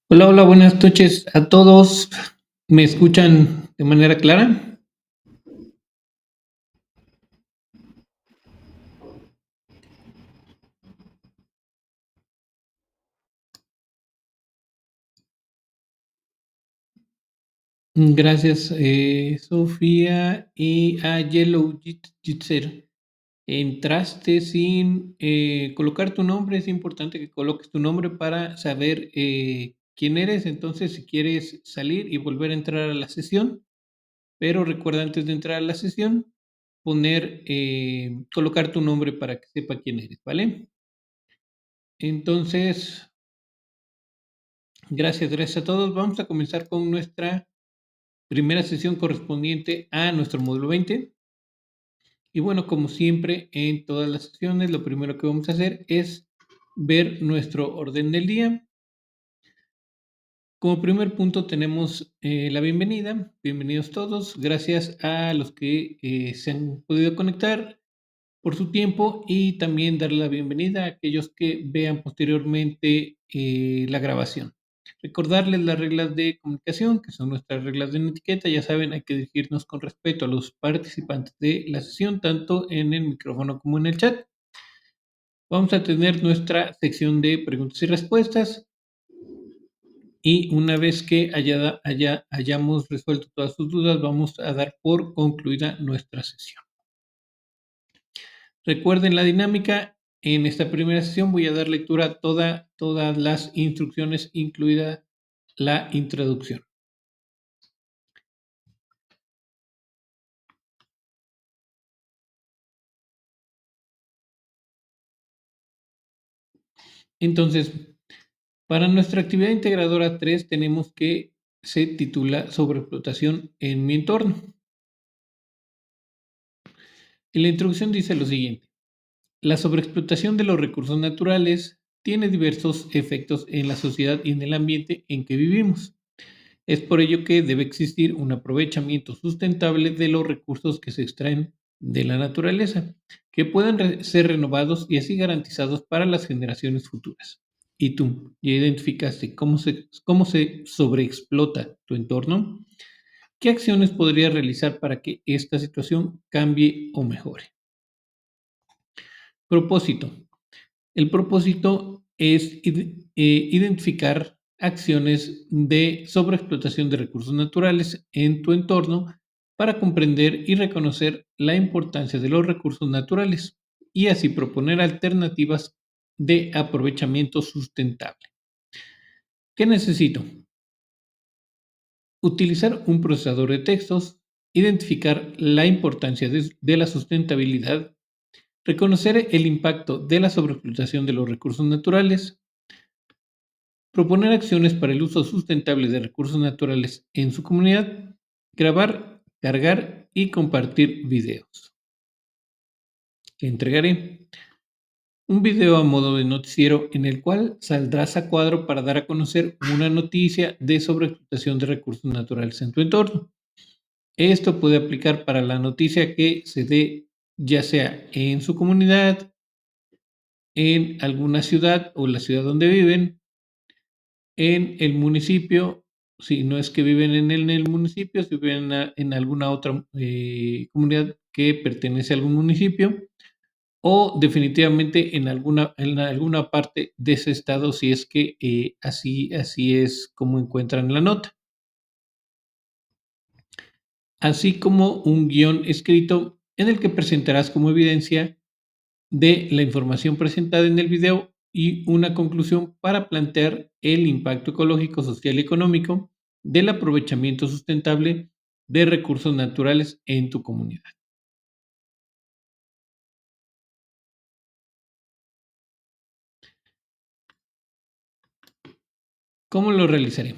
Hola, hola, buenas noches a todos. ¿Me escuchan de manera clara? Gracias, Sofía y a Yellow Jitzer. Entraste sin colocar tu nombre. Es importante que coloques tu nombre para saber quién eres. Entonces, si quieres salir y volver a entrar a la sesión, pero recuerda antes de entrar a la sesión colocar tu nombre para que sepa quién eres, ¿vale? Entonces, gracias a todos. Vamos a comenzar con nuestra primera sesión correspondiente a nuestro módulo 20. Y bueno, como siempre en todas las sesiones, lo primero que vamos a hacer es ver nuestro orden del día. Como primer punto tenemos la bienvenida. Bienvenidos todos. Gracias a los que se han podido conectar por su tiempo y también darle la bienvenida a aquellos que vean posteriormente la grabación. Recordarles las reglas de comunicación, que son nuestras reglas de etiqueta. Ya saben, hay que dirigirnos con respeto a los participantes de la sesión, tanto en el micrófono como en el chat. Vamos a tener nuestra sección de preguntas y respuestas y una vez que hayamos resuelto todas sus dudas, vamos a dar por concluida nuestra sesión. Recuerden la dinámica. En esta primera sesión voy a dar lectura a todas las instrucciones, incluida la introducción. Entonces, para nuestra actividad integradora 3 tenemos que se titula Sobreexplotación en mi entorno. En la introducción dice lo siguiente: la sobreexplotación de los recursos naturales tiene diversos efectos en la sociedad y en el ambiente en que vivimos. Es por ello que debe existir un aprovechamiento sustentable de los recursos que se extraen de la naturaleza, que puedan ser renovados y así garantizados para las generaciones futuras. ¿Y tú ya identificaste cómo se sobreexplota tu entorno? ¿Qué acciones podrías realizar para que esta situación cambie o mejore? Propósito. El propósito es identificar acciones de sobreexplotación de recursos naturales en tu entorno para comprender y reconocer la importancia de los recursos naturales y así proponer alternativas de aprovechamiento sustentable. ¿Qué necesito? Utilizar un procesador de textos, identificar la importancia de la sustentabilidad, reconocer el impacto de la sobreexplotación de los recursos naturales, proponer acciones para el uso sustentable de recursos naturales en su comunidad, grabar, cargar y compartir videos. Entregaré un video a modo de noticiero en el cual saldrás a cuadro para dar a conocer una noticia de sobreexplotación de recursos naturales en tu entorno. Esto puede aplicar para la noticia que se dé ya sea en su comunidad, en alguna ciudad o la ciudad donde viven, en el municipio, si no es que viven en el municipio, si viven en alguna otra comunidad que pertenece a algún municipio, o definitivamente en alguna parte de ese estado, si es que así es como encuentran la nota. Así como un guión escrito en el que presentarás como evidencia de la información presentada en el video y una conclusión para plantear el impacto ecológico, social y económico del aprovechamiento sustentable de recursos naturales en tu comunidad. ¿Cómo lo realizaré?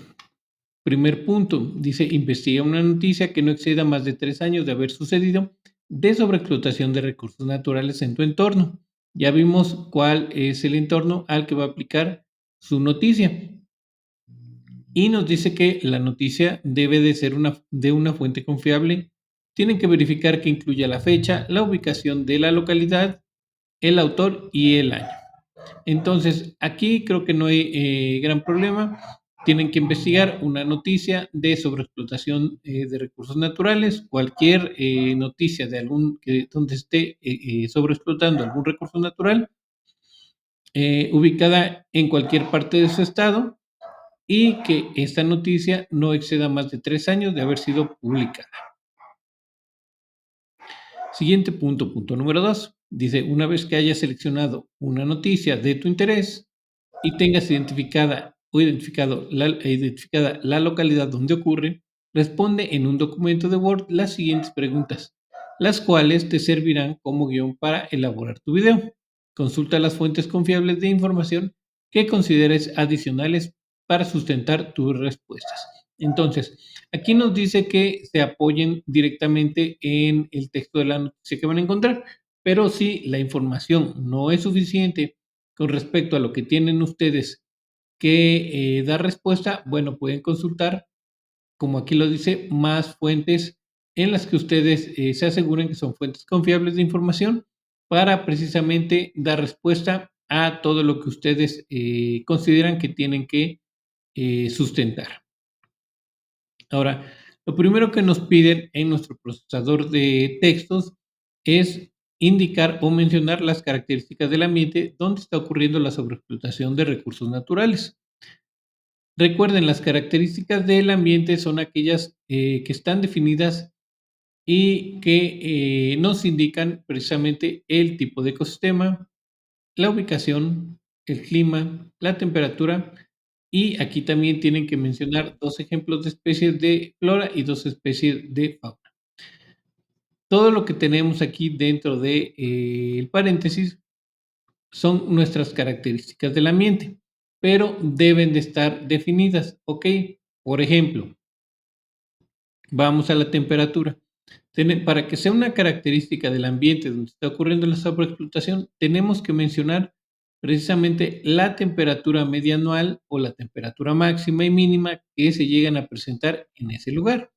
Primer punto, dice, investiga una noticia que no exceda más de 3 años de haber sucedido de sobreexplotación de recursos naturales en tu entorno. Ya vimos cuál es el entorno al que va a aplicar su noticia. Y nos dice que la noticia debe de ser de una fuente confiable. Tienen que verificar que incluya la fecha, la ubicación de la localidad, el autor y el año. Entonces, aquí creo que no hay gran problema. tienen que investigar una noticia de sobreexplotación de recursos naturales, cualquier noticia de donde esté sobreexplotando algún recurso natural, ubicada en cualquier parte de su estado y que esta noticia no exceda más de 3 años de haber sido publicada. Siguiente punto, punto número 2. Dice, una vez que hayas seleccionado una noticia de tu interés y tengas identificada la localidad donde ocurre, responde en un documento de Word las siguientes preguntas, las cuales te servirán como guión para elaborar tu video. Consulta las fuentes confiables de información que consideres adicionales para sustentar tus respuestas. Entonces, aquí nos dice que se apoyen directamente en el texto de la noticia que van a encontrar, pero si la información no es suficiente con respecto a lo que tienen ustedes que dar respuesta, bueno, pueden consultar, como aquí lo dice, más fuentes en las que ustedes se aseguren que son fuentes confiables de información para precisamente dar respuesta a todo lo que ustedes consideran que tienen que sustentar. Ahora, lo primero que nos piden en nuestro procesador de textos es indicar o mencionar las características del ambiente donde está ocurriendo la sobreexplotación de recursos naturales. Recuerden, las características del ambiente son aquellas que están definidas y que nos indican precisamente el tipo de ecosistema, la ubicación, el clima, la temperatura y aquí también tienen que mencionar 2 ejemplos de especies de flora y 2 especies de fauna. Todo lo que tenemos aquí dentro de, el paréntesis son nuestras características del ambiente, pero deben de estar definidas, ¿ok? Por ejemplo, vamos a la temperatura. Para que sea una característica del ambiente donde está ocurriendo la sobreexplotación, tenemos que mencionar precisamente la temperatura media anual o la temperatura máxima y mínima que se llegan a presentar en ese lugar.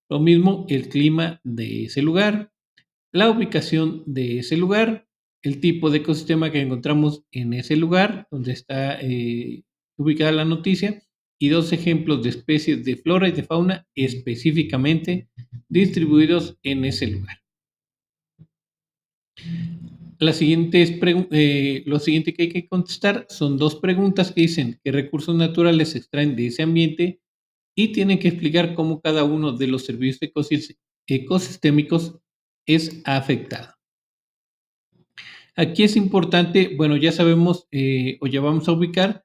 Lo mismo el clima de ese lugar, la ubicación de ese lugar, el tipo de ecosistema que encontramos en ese lugar donde está ubicada la noticia y 2 ejemplos de especies de flora y de fauna específicamente distribuidos en ese lugar. Lo siguiente que hay que contestar son 2 preguntas que dicen qué recursos naturales se extraen de ese ambiente y tienen que explicar cómo cada uno de los servicios ecosistémicos es afectado. Aquí es importante, bueno, ya sabemos o ya vamos a ubicar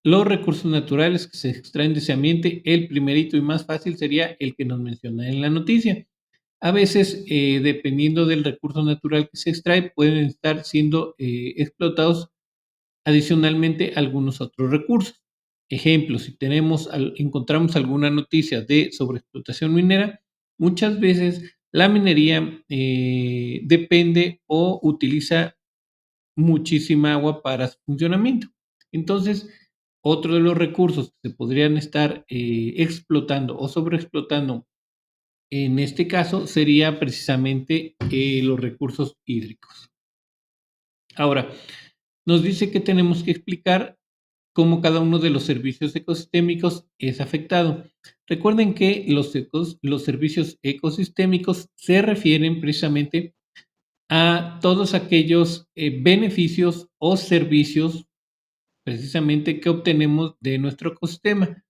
los recursos naturales que se extraen de ese ambiente. El primerito y más fácil sería el que nos menciona en la noticia. A veces, dependiendo del recurso natural que se extrae, pueden estar siendo explotados adicionalmente algunos otros recursos. Ejemplo, si encontramos alguna noticia de sobreexplotación minera, muchas veces la minería depende o utiliza muchísima agua para su funcionamiento. Entonces, otro de los recursos que se podrían estar explotando o sobreexplotando en este caso sería precisamente los recursos hídricos. Ahora, nos dice que tenemos que explicar cómo cada uno de los servicios ecosistémicos es afectado. Recuerden que los servicios ecosistémicos se refieren precisamente a todos aquellos beneficios o servicios precisamente que obtenemos de nuestro ecosistema,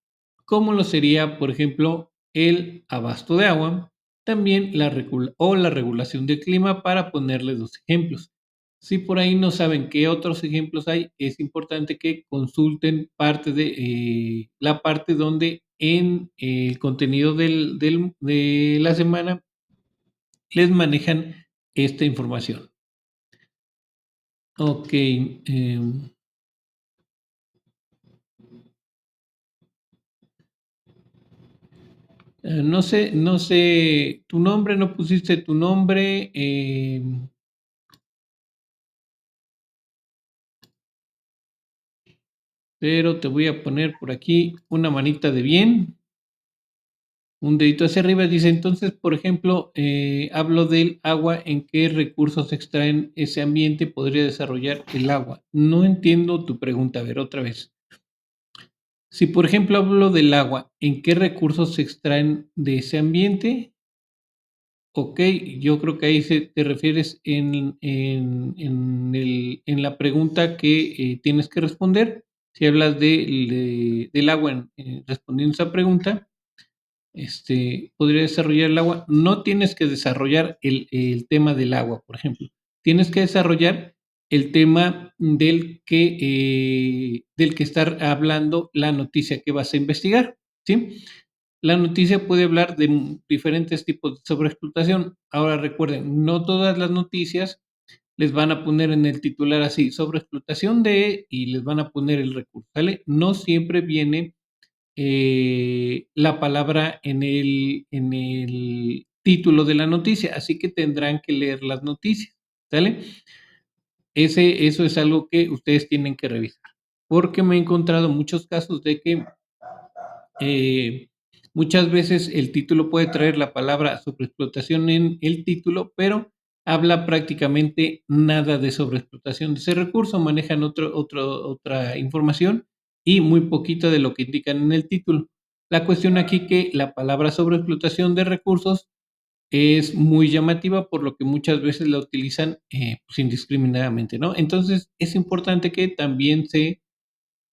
como lo sería, por ejemplo, el abasto de agua, también la regulación del clima, para ponerles 2 ejemplos. Si por ahí no saben qué otros ejemplos hay, es importante que consulten la parte donde en el contenido de la semana les manejan esta información. Ok. No sé tu nombre, no pusiste tu nombre, pero te voy a poner por aquí una manita de bien, un dedito hacia arriba. Dice, entonces, por ejemplo, hablo del agua, ¿en qué recursos extraen ese ambiente podría desarrollar el agua? No entiendo tu pregunta, a ver, otra vez. Si, por ejemplo, hablo del agua, ¿en qué recursos se extraen de ese ambiente? Okey, yo creo que ahí te refieres en la pregunta que, tienes que responder. Si hablas del agua respondiendo esa pregunta, podría desarrollar el agua. No tienes que desarrollar el tema del agua, por ejemplo. Tienes que desarrollar el tema del que estar hablando la noticia que vas a investigar, ¿sí? La noticia puede hablar de diferentes tipos de sobreexplotación. Ahora recuerden, no todas las noticias les van a poner en el titular así, sobreexplotación de, y les van a poner el recurso, ¿sale? No siempre viene la palabra en el título de la noticia, así que tendrán que leer las noticias, ¿sale? Eso es algo que ustedes tienen que revisar, porque me he encontrado muchos casos de que eh, muchas veces el título puede traer la palabra sobreexplotación en el título, pero habla prácticamente nada de sobreexplotación de ese recurso, manejan otra información y muy poquito de lo que indican en el título. La cuestión aquí que la palabra sobreexplotación de recursos es muy llamativa, por lo que muchas veces la utilizan pues indiscriminadamente, ¿no? Entonces es importante que también se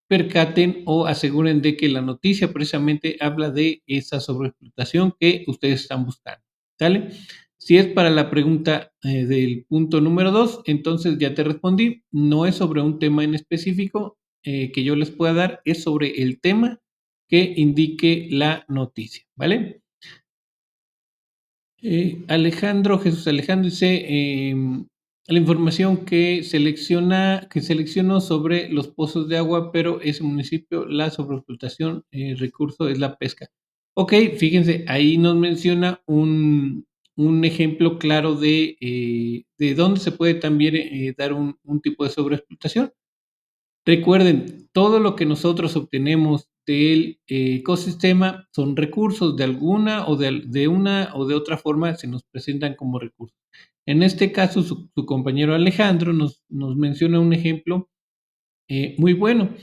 percaten o aseguren de que la noticia precisamente habla de esa sobreexplotación que ustedes están buscando, ¿sale? Si es para la pregunta del punto número 2, entonces ya te respondí, no es sobre un tema en específico que yo les pueda dar, es sobre el tema que indique la noticia, ¿vale? Alejandro, Jesús Alejandro dice, la información que selecciono sobre los pozos de agua, pero ese municipio, la sobreexplotación, recurso es la pesca. Ok, fíjense, ahí nos menciona un ejemplo claro de dónde se puede también dar un tipo de sobreexplotación. Recuerden, todo lo que nosotros obtenemos del ecosistema son recursos de alguna o de una o de otra forma se nos presentan como recursos. En este caso, su compañero Alejandro nos menciona un ejemplo muy bueno.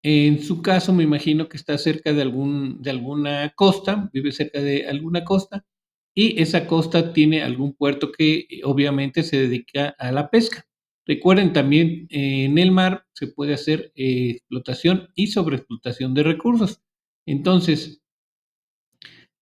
En su caso, me imagino que está cerca de alguna costa, vive cerca de alguna costa, y esa costa tiene algún puerto que obviamente se dedica a la pesca. Recuerden también, en el mar se puede hacer explotación y sobreexplotación de recursos. Entonces,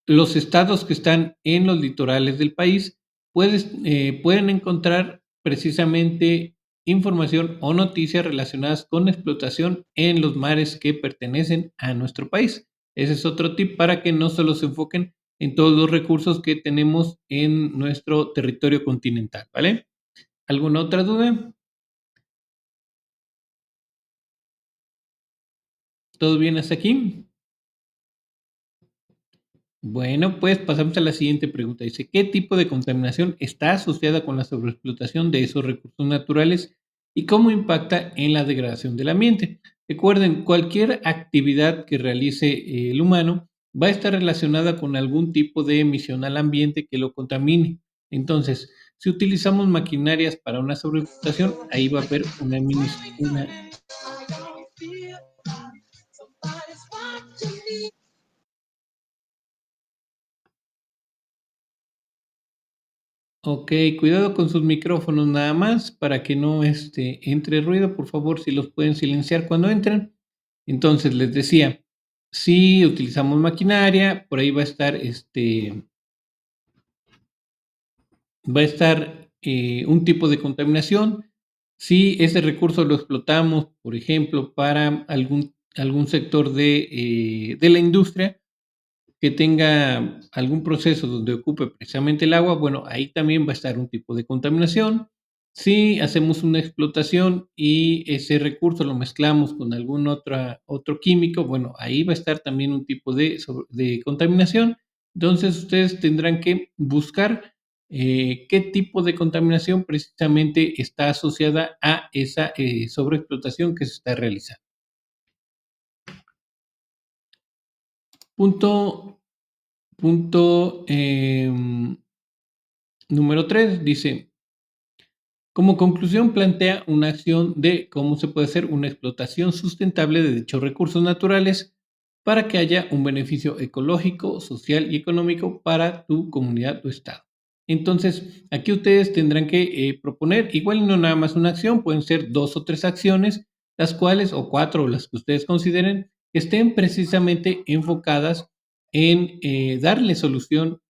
los estados que están en los litorales del país pueden encontrar precisamente información o noticias relacionadas con explotación en los mares que pertenecen a nuestro país. Ese es otro tip para que no solo se enfoquen en todos los recursos que tenemos en nuestro territorio continental, ¿vale? ¿Alguna otra duda? ¿Todo bien hasta aquí? Bueno, pues pasamos a la siguiente pregunta. Dice, ¿qué tipo de contaminación está asociada con la sobreexplotación de esos recursos naturales y cómo impacta en la degradación del ambiente? Recuerden, cualquier actividad que realice el humano va a estar relacionada con algún tipo de emisión al ambiente que lo contamine. Entonces, si utilizamos maquinarias para una sobreexplotación, ahí va a haber una. Ok, cuidado con sus micrófonos nada más para que no entre ruido, por favor, si los pueden silenciar cuando entren. Entonces, les decía, si utilizamos maquinaria, por ahí va a estar un tipo de contaminación. Si ese recurso lo explotamos, por ejemplo, para algún sector de la industria, que tenga algún proceso donde ocupe precisamente el agua, bueno, ahí también va a estar un tipo de contaminación. Si hacemos una explotación y ese recurso lo mezclamos con algún otro químico, bueno, ahí va a estar también un tipo de contaminación. Entonces, ustedes tendrán que buscar qué tipo de contaminación precisamente está asociada a esa sobreexplotación que se está realizando. Punto, punto número 3 dice, como conclusión plantea una acción de cómo se puede hacer una explotación sustentable de dichos recursos naturales para que haya un beneficio ecológico, social y económico para tu comunidad o estado. Entonces, aquí ustedes tendrán que proponer, igual no nada más una acción, pueden ser 2 o 3 acciones, las cuales, o 4, las que ustedes consideren, estén precisamente enfocadas en darle solución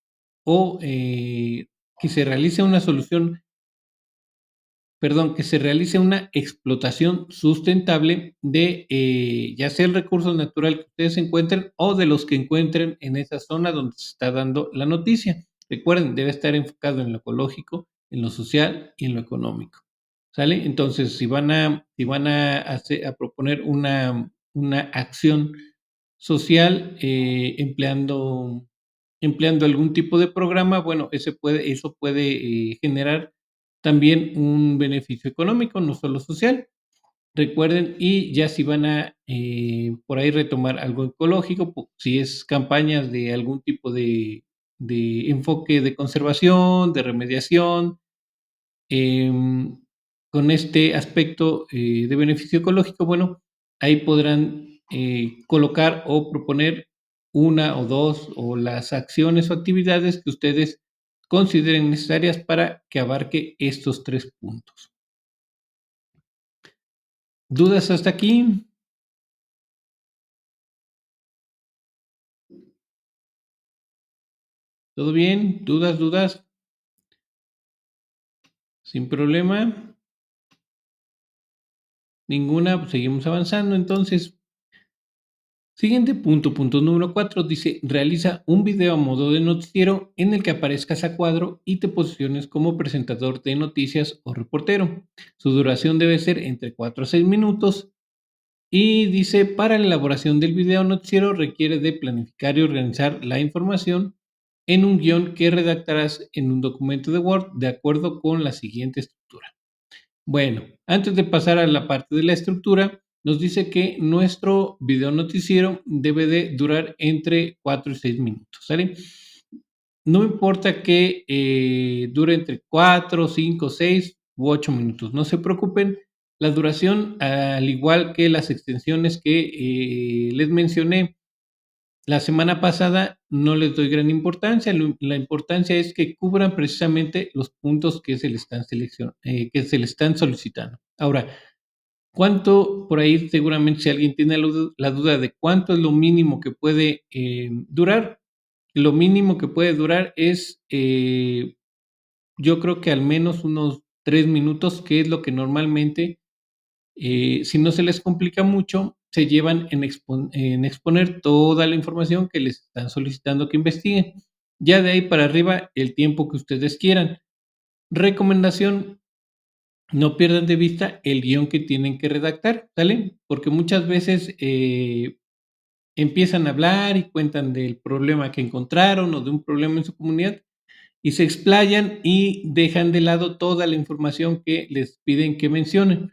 o que se realice una solución, perdón, que se realice una explotación sustentable de, ya sea el recurso natural que ustedes encuentren o de los que encuentren en esa zona donde se está dando la noticia. Recuerden, debe estar enfocado en lo ecológico, en lo social y en lo económico, ¿sale? Entonces, si van a a proponer una acción social, empleando algún tipo de programa, bueno, eso puede generar también un beneficio económico, no solo social. Recuerden, y ya si van a por ahí retomar algo ecológico, si es campañas de algún tipo de enfoque de conservación, de remediación, em, con este aspecto de beneficio ecológico, bueno, ahí podrán colocar o proponer una o dos o las acciones o actividades que ustedes consideren necesarias para que abarque estos 3 puntos. ¿Dudas hasta aquí? ¿Todo bien? ¿Dudas, dudas? Sin problema. Ninguna, pues seguimos avanzando. Entonces, siguiente punto, punto número 4, dice, realiza un video a modo de noticiero en el que aparezcas a cuadro y te posiciones como presentador de noticias o reportero. Su duración debe ser entre 4 a 6 minutos y dice, para la elaboración del video noticiero requiere de planificar y organizar la información en un guión que redactarás en un documento de Word de acuerdo con la siguiente estructura. Bueno, antes de pasar a la parte de la estructura, nos dice que nuestro video noticiero debe de durar entre 4 y 6 minutos, ¿sale? No importa que dure entre 4, 5, 6 u 8 minutos, no se preocupen. La duración, al igual que las extensiones que les mencioné la semana pasada, no les doy gran importancia. La importancia es que cubran precisamente los puntos que se le están que se le están solicitando. Ahora, ¿cuánto por ahí? Seguramente si alguien tiene la duda de cuánto es lo mínimo que puede durar, lo mínimo que puede durar es, yo creo que al menos unos 3 minutos, que es lo que normalmente, si no se les complica mucho, se llevan en exponer toda la información que les están solicitando que investiguen. Ya de ahí para arriba, el tiempo que ustedes quieran. Recomendación, no pierdan de vista el guión que tienen que redactar, ¿sale? Porque muchas veces empiezan a hablar y cuentan del problema que encontraron o de un problema en su comunidad y se explayan y dejan de lado toda la información que les piden que mencionen.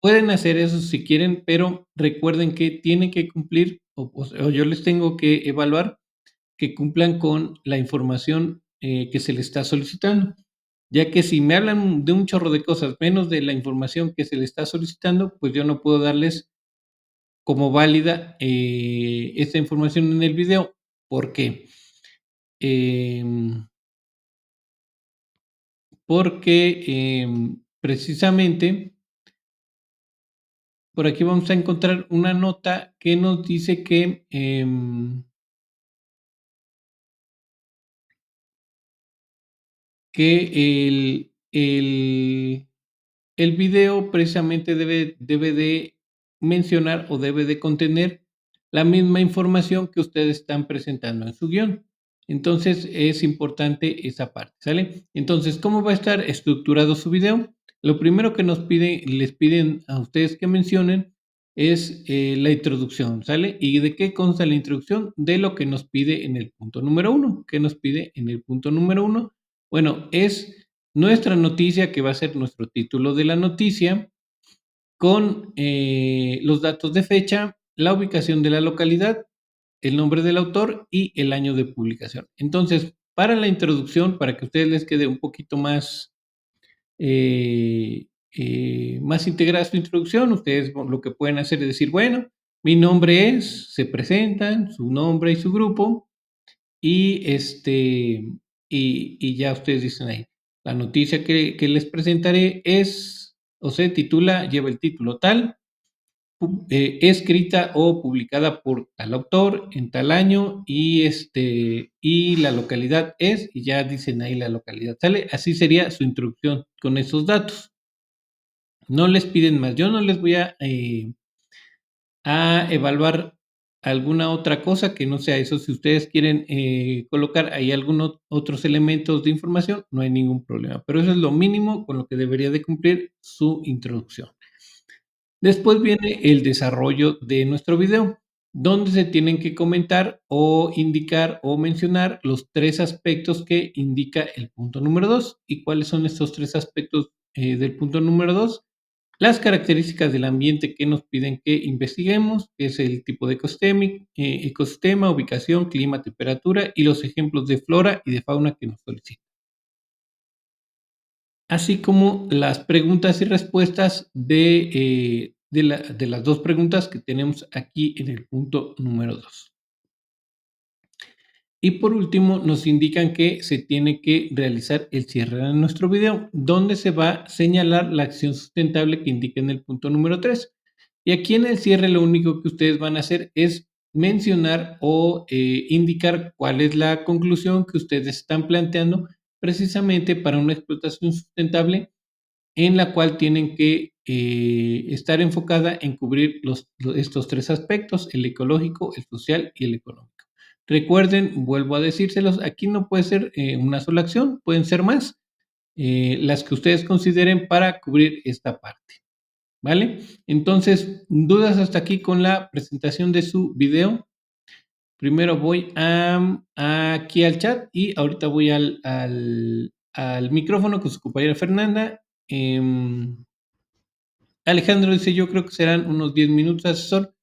Pueden hacer eso si quieren, pero recuerden que tienen que cumplir, o yo les tengo que evaluar que cumplan con la información que se les está solicitando. Ya que si me hablan de un chorro de cosas, menos de la información que se les está solicitando, pues yo no puedo darles como válida esta información en el video. ¿Por qué? Em, precisamente por aquí vamos a encontrar una nota que nos dice que el video precisamente debe de mencionar o debe de contener la misma información que ustedes están presentando en su guión. Entonces, es importante esa parte, ¿sale? Entonces, ¿cómo va a estar estructurado su video? Lo primero que les piden a ustedes que mencionen es la introducción, ¿sale? ¿Y de qué consta la introducción? De lo que nos pide en el punto número uno. ¿Qué nos pide en el punto número uno? Bueno, es nuestra noticia, que va a ser nuestro título de la noticia, con los datos de fecha, la ubicación de la localidad, el nombre del autor y el año de publicación. Entonces, para la introducción, para que a ustedes les quede un poquito más integrada su introducción, ustedes lo que pueden hacer es decir, bueno, Mi nombre es, se presentan, su nombre y su grupo, y y ya ustedes dicen ahí, la noticia que les presentaré es, o se titula, lleva el título tal, escrita o publicada por tal autor en tal año y la localidad es, y ya dicen ahí la localidad, ¿sale? Así sería su introducción con esos datos. No les piden más, yo no les voy a evaluar alguna otra cosa que no sea eso. Si ustedes quieren colocar ahí algunos otros elementos de información, no hay ningún problema, pero eso es lo mínimo con lo que debería de cumplir su introducción. Después viene el desarrollo de nuestro video, donde se tienen que comentar o indicar o mencionar los 3 aspectos que indica el punto número 2. ¿Y cuáles son estos 3 aspectos, del punto número 2? Las características del ambiente que nos piden que investiguemos, que es el tipo de ecosistema, ubicación, clima, temperatura y los ejemplos de flora y de fauna que nos solicitan. Así como las preguntas y respuestas de las dos preguntas que tenemos aquí en el punto número 2. Y por último, nos indican que se tiene que realizar el cierre de nuestro video, donde se va a señalar la acción sustentable que indica en el punto número 3. Y aquí en el cierre lo único que ustedes van a hacer es mencionar o indicar cuál es la conclusión que ustedes están planteando precisamente para una explotación sustentable en la cual tienen que estar enfocada en cubrir estos 3 aspectos, el ecológico, el social y el económico. Recuerden, vuelvo a decírselos, aquí no puede ser una sola acción, pueden ser más, las que ustedes consideren para cubrir esta parte, ¿vale? Entonces, dudas hasta aquí con la presentación de su video. Primero voy aquí al chat y ahorita voy al micrófono con su compañera Fernanda. Alejandro dice, yo creo que serán unos 10 minutos, asesor.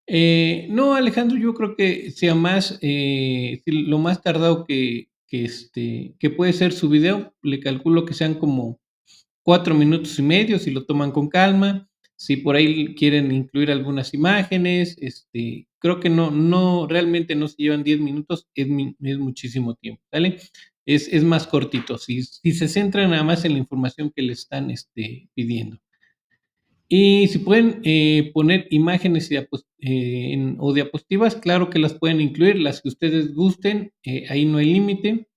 No, Alejandro, yo creo que sea más, lo más tardado que puede ser su video, le calculo que sean como 4 minutos y medio, si lo toman con calma. Si por ahí quieren incluir algunas imágenes, creo que realmente no se llevan 10 minutos, es muchísimo tiempo, ¿vale? Es más cortito, si se centran nada más en la información que le están pidiendo. Y si pueden poner imágenes o diapositivas, claro que las pueden incluir, las que ustedes gusten, ahí no hay límite.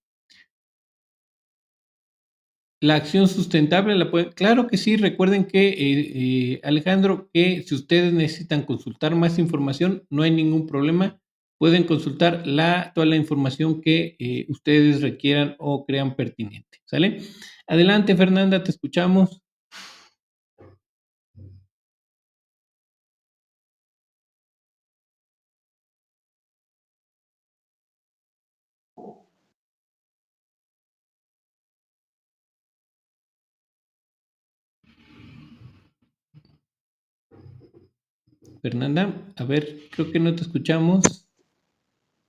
La acción sustentable la pueden, claro que sí, recuerden que, Alejandro, que si ustedes necesitan consultar más información, no hay ningún problema, pueden consultar toda la información que ustedes requieran o crean pertinente, ¿sale? Adelante, Fernanda, te escuchamos. Fernanda, a ver, creo que no te escuchamos.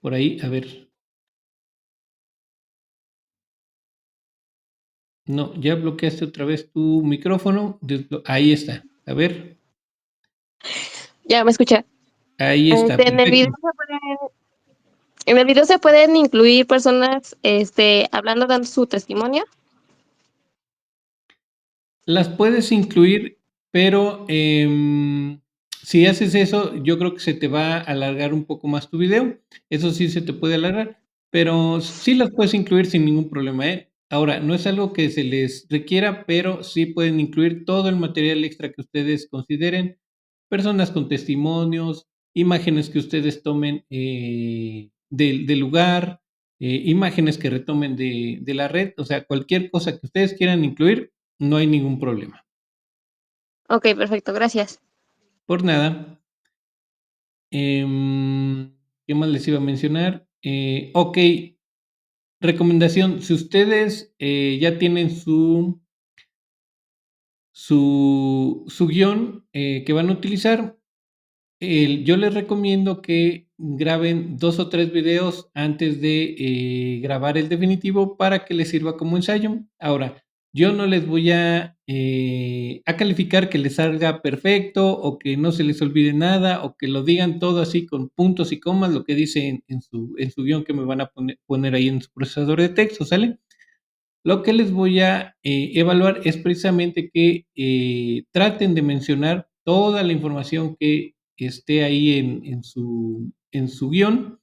Por ahí, a ver. No, ya bloqueaste otra vez tu micrófono. Ahí está. A ver, Ya me escuché. ahí está, En el video perfecto. se pueden incluir personas, hablando, dando su testimonio. Las puedes incluir, pero si haces eso, yo creo que se te va a alargar un poco más tu video. Eso sí se te puede alargar, pero sí las puedes incluir sin ningún problema, ¿eh? Ahora, no es algo que se les requiera, pero sí pueden incluir todo el material extra que ustedes consideren, personas con testimonios, imágenes que ustedes tomen del lugar, imágenes que retomen de la red, o sea, cualquier cosa que ustedes quieran incluir, no hay ningún problema. Ok, perfecto, gracias. Por nada. ¿Qué más les iba a mencionar? Ok, recomendación, si ustedes ya tienen su guión que van a utilizar, yo les recomiendo que graben 2 o 3 videos antes de grabar el definitivo para que les sirva como ensayo. Ahora, yo no les voy a calificar que les salga perfecto o que no se les olvide nada o que lo digan todo así con puntos y comas, lo que dice en su guión que me van a poner ahí en su procesador de texto, ¿sale? Lo que les voy a evaluar es precisamente que traten de mencionar toda la información que esté ahí en su guión,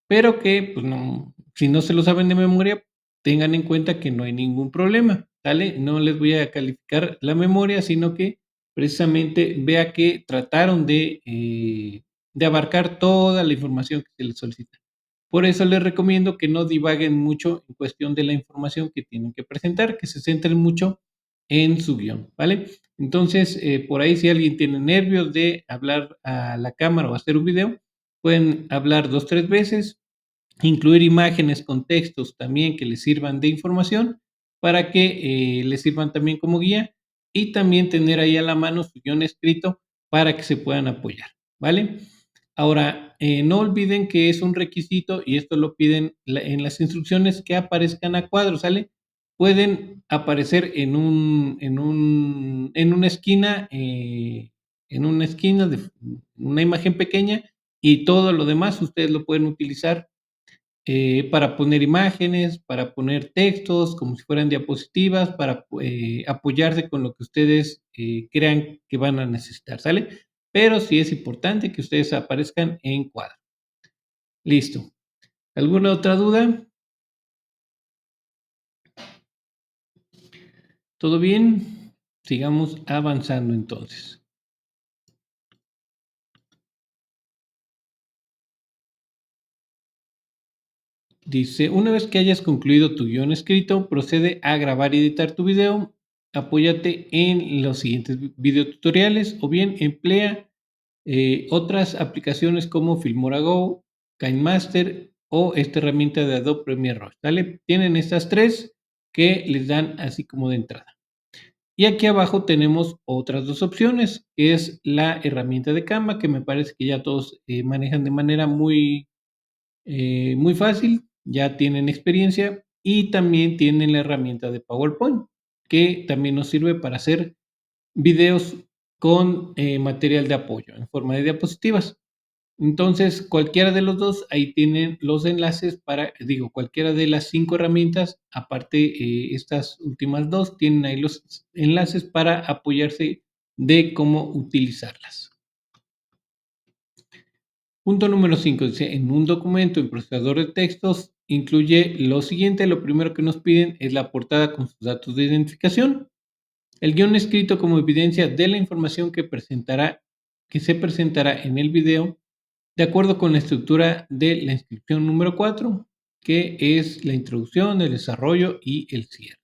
pero que, pues no, si no se lo saben de memoria, tengan en cuenta que no hay ningún problema, ¿sale? No les voy a calificar la memoria, sino que precisamente vea que trataron de abarcar toda la información que se les solicita. Por eso les recomiendo que no divaguen mucho en cuestión de la información que tienen que presentar, que se centren mucho en su guión, ¿vale? Entonces, por ahí si alguien tiene nervios de hablar a la cámara o hacer un video, pueden hablar 2, 3 veces, incluir imágenes con textos también que les sirvan de información para que les sirvan también como guía y también tener ahí a la mano su guión escrito para que se puedan apoyar, ¿vale? Ahora, no olviden que es un requisito y esto lo piden en las instrucciones que aparezcan a cuadro, ¿sale? Pueden aparecer en una esquina de una imagen pequeña y todo lo demás ustedes lo pueden utilizar para poner imágenes, para poner textos, como si fueran diapositivas, para apoyarse con lo que ustedes crean que van a necesitar, ¿sale? Pero sí es importante que ustedes aparezcan en cuadro. Listo. ¿Alguna otra duda? ¿Todo bien? Sigamos avanzando entonces. Dice, una vez que hayas concluido tu guión escrito, procede a grabar y editar tu video. Apóyate en los siguientes videotutoriales o bien emplea otras aplicaciones como Filmora Go, KineMaster o esta herramienta de Adobe Premiere Rush, ¿vale? Tienen estas tres que les dan así como de entrada. Y aquí abajo tenemos otras dos opciones, que es la herramienta de Canva, que me parece que ya todos manejan de manera muy fácil, ya tienen experiencia y también tienen la herramienta de PowerPoint, que también nos sirve para hacer videos con material de apoyo en forma de diapositivas. Entonces, cualquiera de los dos, ahí tienen los enlaces cualquiera de las 5 herramientas, aparte estas últimas dos, tienen ahí los enlaces para apoyarse de cómo utilizarlas. Punto número 5 dice, en un documento en procesador de textos incluye lo siguiente, lo primero que nos piden es la portada con sus datos de identificación, el guión escrito como evidencia de la información que se presentará en el video, de acuerdo con la estructura de la inscripción número 4, que es la introducción, el desarrollo y el cierre.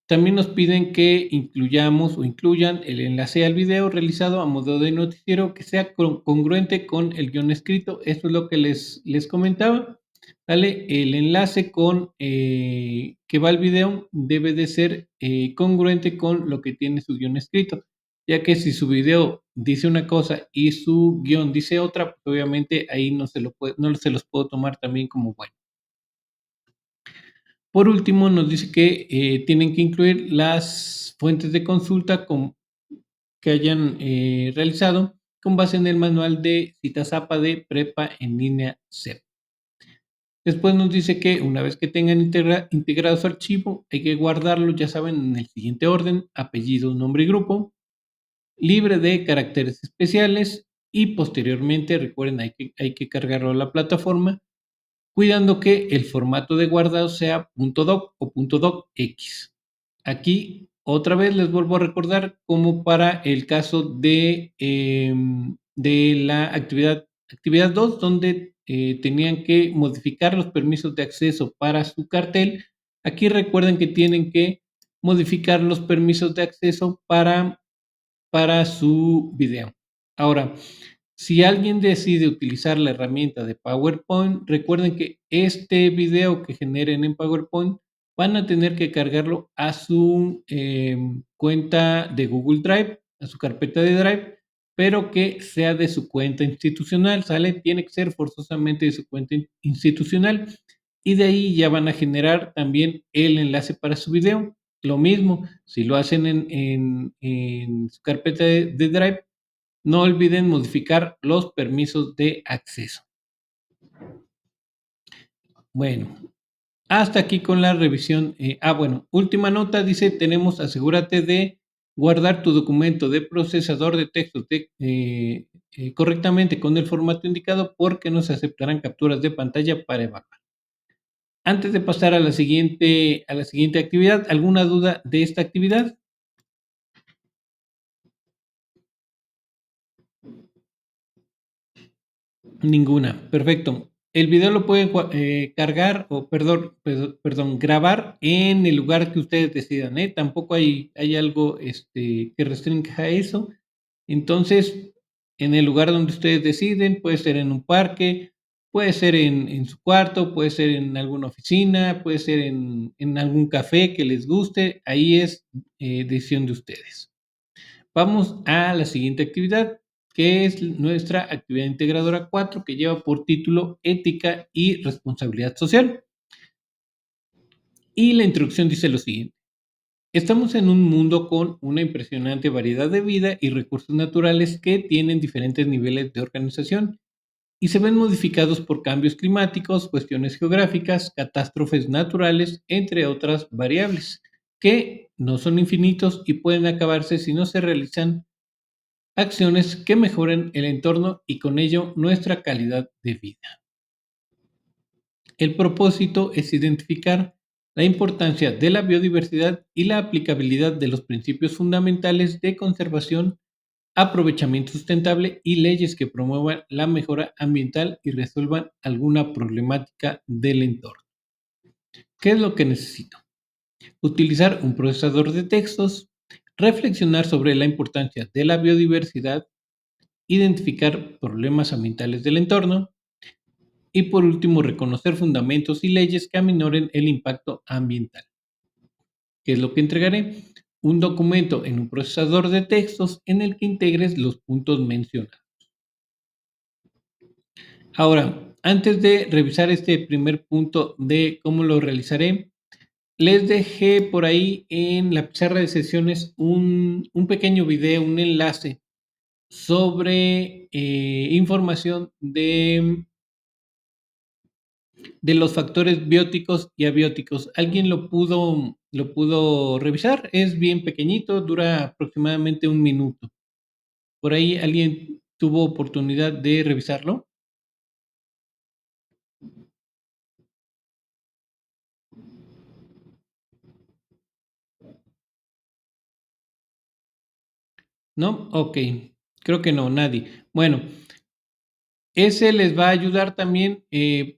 También nos piden que incluyamos o incluyan el enlace al video realizado a modo de noticiero que sea congruente con el guión escrito. Esto es lo que les comentaba. ¿Vale? El enlace que va al video debe de ser congruente con lo que tiene su guión escrito, ya que si su video dice una cosa y su guión dice otra, pues obviamente ahí no se los puedo tomar también como bueno. Por último, nos dice que tienen que incluir las fuentes de consulta que hayan realizado con base en el manual de citas APA de Prepa en línea CEP. Después nos dice que una vez que tengan integrado su archivo, hay que guardarlo, ya saben, en el siguiente orden: apellido, nombre y grupo, libre de caracteres especiales y posteriormente, recuerden, hay que cargarlo a la plataforma cuidando que el formato de guardado sea .doc o .docx. Aquí otra vez les vuelvo a recordar como para el caso de la actividad 2, donde tenían que modificar los permisos de acceso para su cartel. Aquí recuerden que tienen que modificar los permisos de acceso para su video. Ahora, si alguien decide utilizar la herramienta de PowerPoint, recuerden que este video que generen en PowerPoint van a tener que cargarlo a su cuenta de Google Drive, a su carpeta de Drive, pero que sea de su cuenta institucional, ¿sale? Tiene que ser forzosamente de su cuenta institucional. y de ahí ya van a generar también el enlace para su video. Lo mismo, si lo hacen en su carpeta de Drive, no olviden modificar los permisos de acceso. Bueno, hasta aquí con la revisión. Bueno, última nota, dice, asegúrate de guardar tu documento de procesador de textos correctamente con el formato indicado porque no se aceptarán capturas de pantalla para evaluar. Antes de pasar a la siguiente actividad, ¿alguna duda de esta actividad? Ninguna, perfecto. El video lo pueden cargar o, perdón, grabar en el lugar que ustedes decidan, ¿eh? Tampoco hay algo que restrinja eso. Entonces, en el lugar donde ustedes deciden, puede ser en un parque, puede ser en su cuarto, puede ser en alguna oficina, puede ser en algún café que les guste. Ahí es decisión de ustedes. Vamos a la siguiente actividad, que es nuestra actividad integradora 4, que lleva por título Ética y Responsabilidad Social. Y la introducción dice lo siguiente. Estamos en un mundo con una impresionante variedad de vida y recursos naturales que tienen diferentes niveles de organización y se ven modificados por cambios climáticos, cuestiones geográficas, catástrofes naturales, entre otras variables, que no son infinitos y pueden acabarse si no se realizan acciones que mejoren el entorno y con ello nuestra calidad de vida. El propósito es identificar la importancia de la biodiversidad y la aplicabilidad de los principios fundamentales de conservación, aprovechamiento sustentable y leyes que promuevan la mejora ambiental y resuelvan alguna problemática del entorno. ¿Qué es lo que necesito? Utilizar un procesador de textos, reflexionar sobre la importancia de la biodiversidad, identificar problemas ambientales del entorno y por último reconocer fundamentos y leyes que aminoren el impacto ambiental. ¿Qué es lo que entregaré? Un documento en un procesador de textos en el que integres los puntos mencionados. Ahora, antes de revisar este primer punto de cómo lo realizaré, les dejé por ahí en la pizarra de sesiones un pequeño video, un enlace sobre información de los factores bióticos y abióticos. ¿Alguien lo pudo revisar? Es bien pequeñito, dura aproximadamente 1 minuto. ¿Por ahí alguien tuvo oportunidad de revisarlo? ¿No? Ok, creo que no, nadie. Bueno, ese les va a ayudar también,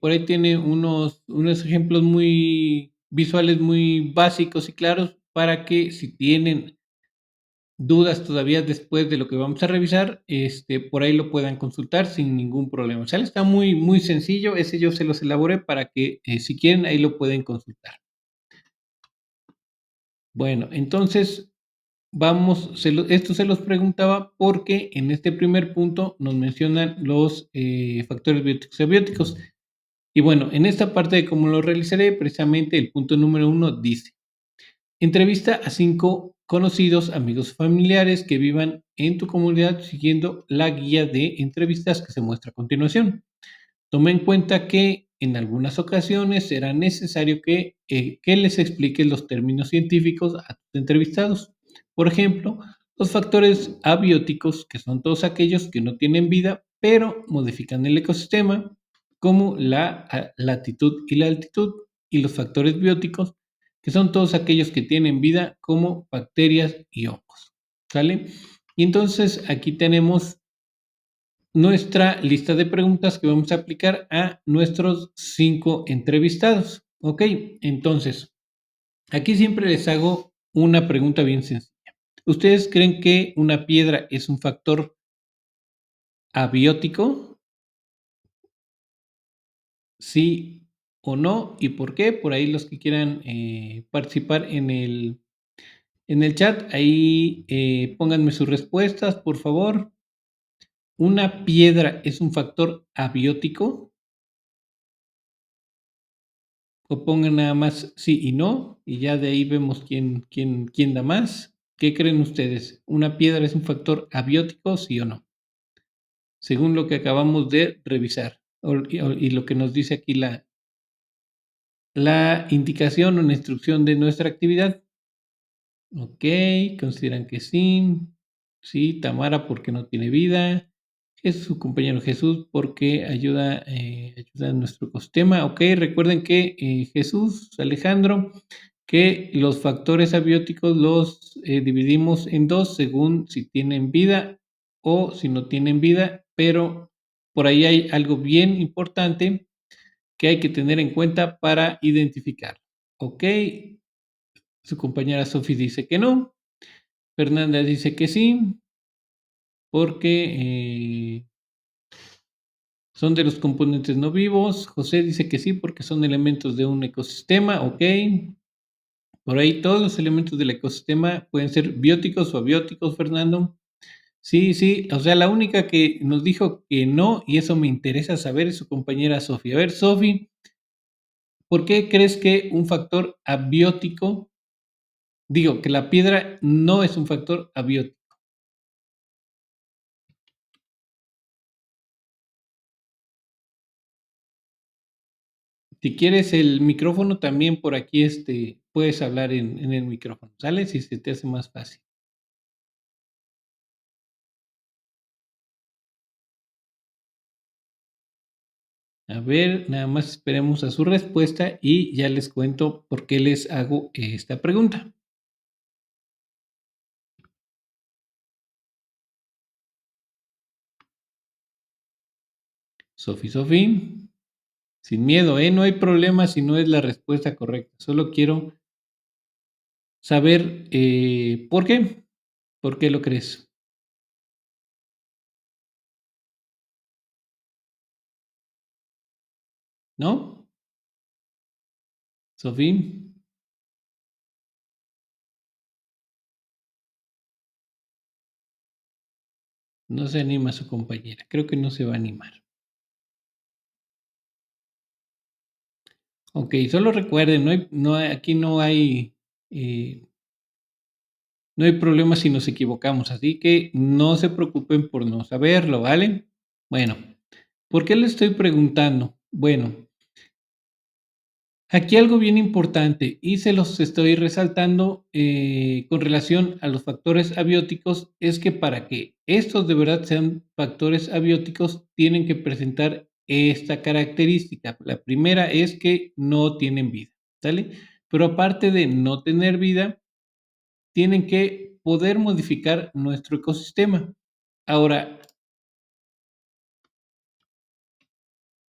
por ahí tiene unos ejemplos muy visuales, muy básicos y claros para que si tienen dudas todavía después de lo que vamos a revisar, por ahí lo puedan consultar sin ningún problema. ¿Sale? Está muy, muy sencillo. Ese yo se los elaboré para que, si quieren, ahí lo pueden consultar. Bueno, entonces esto se los preguntaba porque en este primer punto nos mencionan los factores bióticos y abióticos. Y bueno, en esta parte de cómo lo realizaré, precisamente el punto número 1 dice: entrevista a 5 conocidos, amigos, familiares que vivan en tu comunidad siguiendo la guía de entrevistas que se muestra a continuación. Toma en cuenta que en algunas ocasiones será necesario que les expliques los términos científicos a tus entrevistados. Por ejemplo, los factores abióticos, que son todos aquellos que no tienen vida, pero modifican el ecosistema, como la latitud y la altitud, y los factores bióticos, que son todos aquellos que tienen vida, como bacterias y hongos. ¿Sale? Y entonces aquí tenemos nuestra lista de preguntas que vamos a aplicar a nuestros 5 entrevistados. Ok, entonces, aquí siempre les hago una pregunta bien sencilla. ¿Ustedes creen que una piedra es un factor abiótico? ¿Sí o no? ¿Y por qué? Por ahí los que quieran participar en el chat, ahí pónganme sus respuestas, por favor. ¿Una piedra es un factor abiótico? o pongan nada más sí y no, y ya de ahí vemos quién da más. ¿Qué creen ustedes? ¿Una piedra es un factor abiótico, sí o no? Según lo que acabamos de revisar, y lo que nos dice aquí la indicación o la instrucción de nuestra actividad. Ok, consideran que sí. Sí, Tamara porque no tiene vida. Es su compañero Jesús porque ayuda en nuestro ecosistema. Ok, recuerden que Jesús, Alejandro, que los factores abióticos los dividimos en dos según si tienen vida o si no tienen vida, pero por ahí hay algo bien importante que hay que tener en cuenta para identificar. Ok, su compañera Sophie dice que no. Fernanda dice que sí, porque son de los componentes no vivos. José dice que sí, porque son elementos de un ecosistema. Ok. Por ahí todos los elementos del ecosistema pueden ser bióticos o abióticos, Fernando. Sí, sí. O sea, la única que nos dijo que no, y eso me interesa saber, es su compañera Sofía. A ver, Sofía, ¿por qué crees que un factor abiótico, digo, que la piedra no es un factor abiótico? Si quieres el micrófono, también por aquí puedes hablar en el micrófono, ¿sale? Si se te hace más fácil. A ver, nada más esperemos a su respuesta y ya les cuento por qué les hago esta pregunta. Sofi, sin miedo, ¿eh? No hay problema si no es la respuesta correcta. Solo quiero saber por qué. ¿Por qué lo crees? ¿No? Sofi, no se anima su compañera. Creo que no se va a animar. Ok, solo recuerden, aquí no hay problema si nos equivocamos, así que no se preocupen por no saberlo, ¿vale? Bueno, ¿por qué le estoy preguntando? Bueno, aquí algo bien importante y se los estoy resaltando con relación a los factores abióticos es que para que estos de verdad sean factores abióticos tienen que presentar esta característica. La primera es que no tienen vida, ¿sale? Pero aparte de no tener vida, tienen que poder modificar nuestro ecosistema. Ahora,